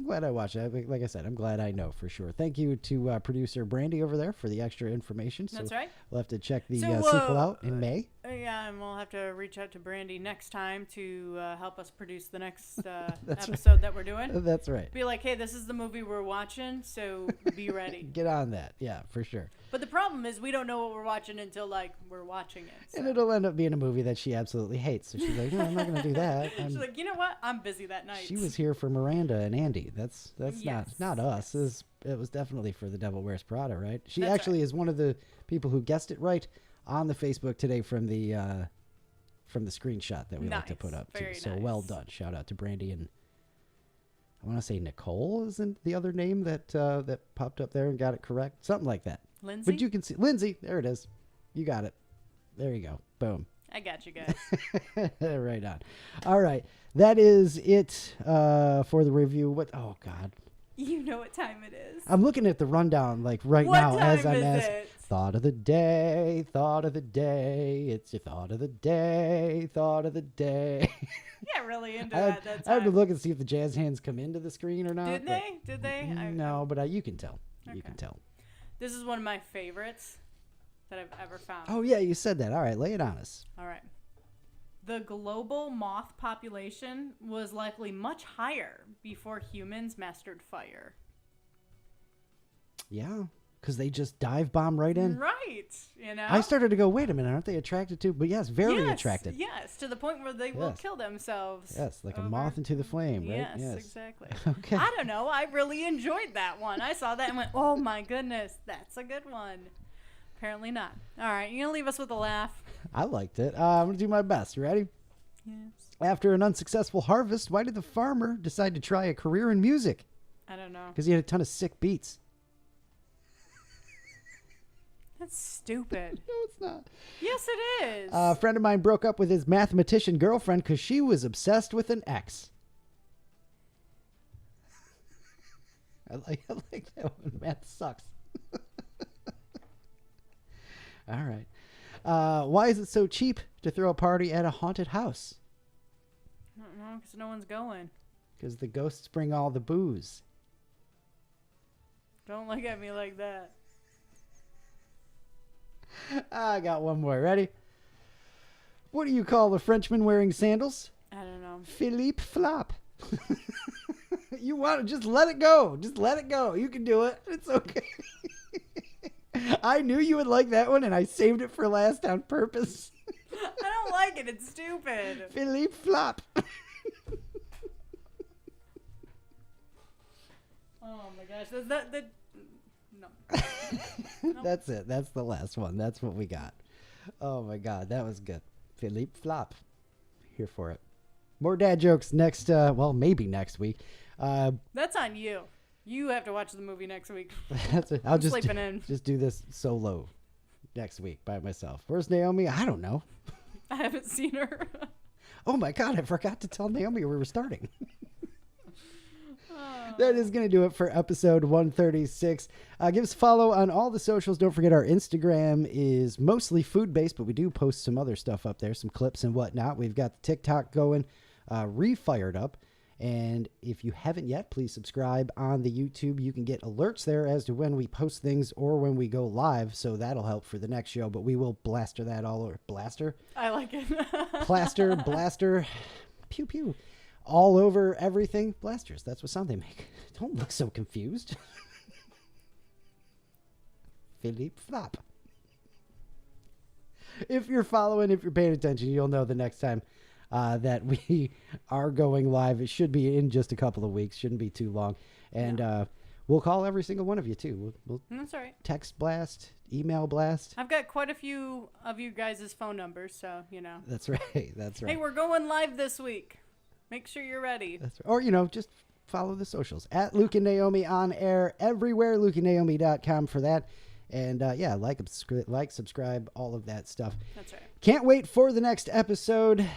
glad I watched it. Like I said, I'm glad I know for sure. Thank you to producer Brandy over there for the extra information. That's right. We'll have to check the sequel out in May. Yeah, and we'll have to reach out to Brandy next time to help us produce the next episode that we're doing. That's right. Be like, hey, this is the movie we're watching, so be ready. Get on that. Yeah, for sure. But the problem is we don't know what we're watching until, we're watching it. So. And it'll end up being a movie that she absolutely hates. So she's like, no, I'm not going to do that. She's like, you know what? I'm busy that night. She was here for Miranda and Andy. That's yes. not us. It was definitely for The Devil Wears Prada, right? She That's actually right. is one of the people who guessed it right on the Facebook today from the screenshot that we like to put up too. So well done. Shout out to Brandy, and I want to say Nicole isn't the other name that popped up there and got it correct. Something like that. Lindsay? But you can see Lindsay. There it is. You got it. There you go. Boom. I got you guys. Right on. All right. That is it for the review. Oh, God. You know what time it is. I'm looking at the rundown now What as time I'm is asked. it? Thought of the day, thought of the day. It's your thought of the day, thought of the day. Yeah, really into I that had time. to look and see if the jazz hands come into the screen or not. Did they? Did they? No, but you can tell. Okay. You can tell. This is one of my favorites that I've ever found. Oh, yeah, you said that. All right, lay it on us. All right. The global moth population was likely much higher before humans mastered fire. Yeah, because they just dive bomb right in. Right. I started to go, wait a minute, aren't they attracted to? But yes, very yes, attracted. Yes, to the point where they will kill themselves. Yes, like a moth into the flame, right? Yes, exactly. Okay. I don't know. I really enjoyed that one. I saw that and went, oh my goodness, that's a good one. Apparently not. All right, you're going to leave us with a laugh. I liked it. I'm going to do my best. You ready? Yes. After an unsuccessful harvest, why did the farmer decide to try a career in music? I don't know. Because he had a ton of sick beats. That's stupid. No, it's not. Yes, it is. A friend of mine broke up with his mathematician girlfriend because she was obsessed with an X. I like that one. Math sucks. All right. Why is it so cheap to throw a party at a haunted house? I don't know, because no one's going. Because the ghosts bring all the booze. Don't look at me like that. I got one more. Ready? What do you call the Frenchman wearing sandals? I don't know. Philippe Flop. You want to just let it go. Just let it go. You can do it. It's okay. I knew you would like that one, and I saved it for last on purpose. I don't like it. It's stupid. Philippe Flop. Oh my gosh. No. Nope. That's it. That's the last one. That's what we got. Oh my God. That was good. Philippe Flop. Here for it. More dad jokes next, maybe next week. That's on you. You have to watch the movie next week. That's it. I'll I'm just sleeping in. just do this solo next week by myself. Where's Naomi? I don't know. I haven't seen her. Oh my God, I forgot to tell Naomi we were starting. That is going to do it for episode 136. Give us a follow on all the socials. Don't forget our Instagram is mostly food-based, but we do post some other stuff up there, some clips and whatnot. We've got the TikTok going, re-fired up. And if you haven't yet, please subscribe on the YouTube. You can get alerts there as to when we post things or when we go live. So that'll help for the next show. But we will blaster that all over. Blaster? I like it. Plaster, blaster, pew pew. All over everything. Blasters. That's what sound they make. Don't look so confused. Philippe Flop. If you're following, if you're paying attention, you'll know the next time that we are going live. It should be in just a couple of weeks. Shouldn't be too long. And we'll call every single one of you, too. We'll That's all right. Text blast, email blast. I've got quite a few of you guys' phone numbers, so, you know. That's right. That's right. Hey, we're going live this week. Make sure you're ready. That's right. Or, you know, just follow the socials. At Luke and Naomi On Air everywhere. LukeandNaomi.com for that. And, yeah, like, subscribe, all of that stuff. That's right. Can't wait for the next episode.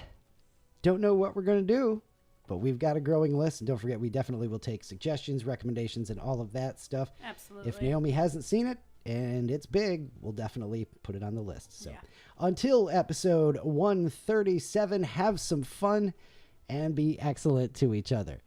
Don't know what we're going to do, but we've got a growing list. And don't forget, we definitely will take suggestions, recommendations, and all of that stuff. Absolutely. If Naomi hasn't seen it and it's big, we'll definitely put it on the list. So Yeah. Until episode 137, have some fun and be excellent to each other.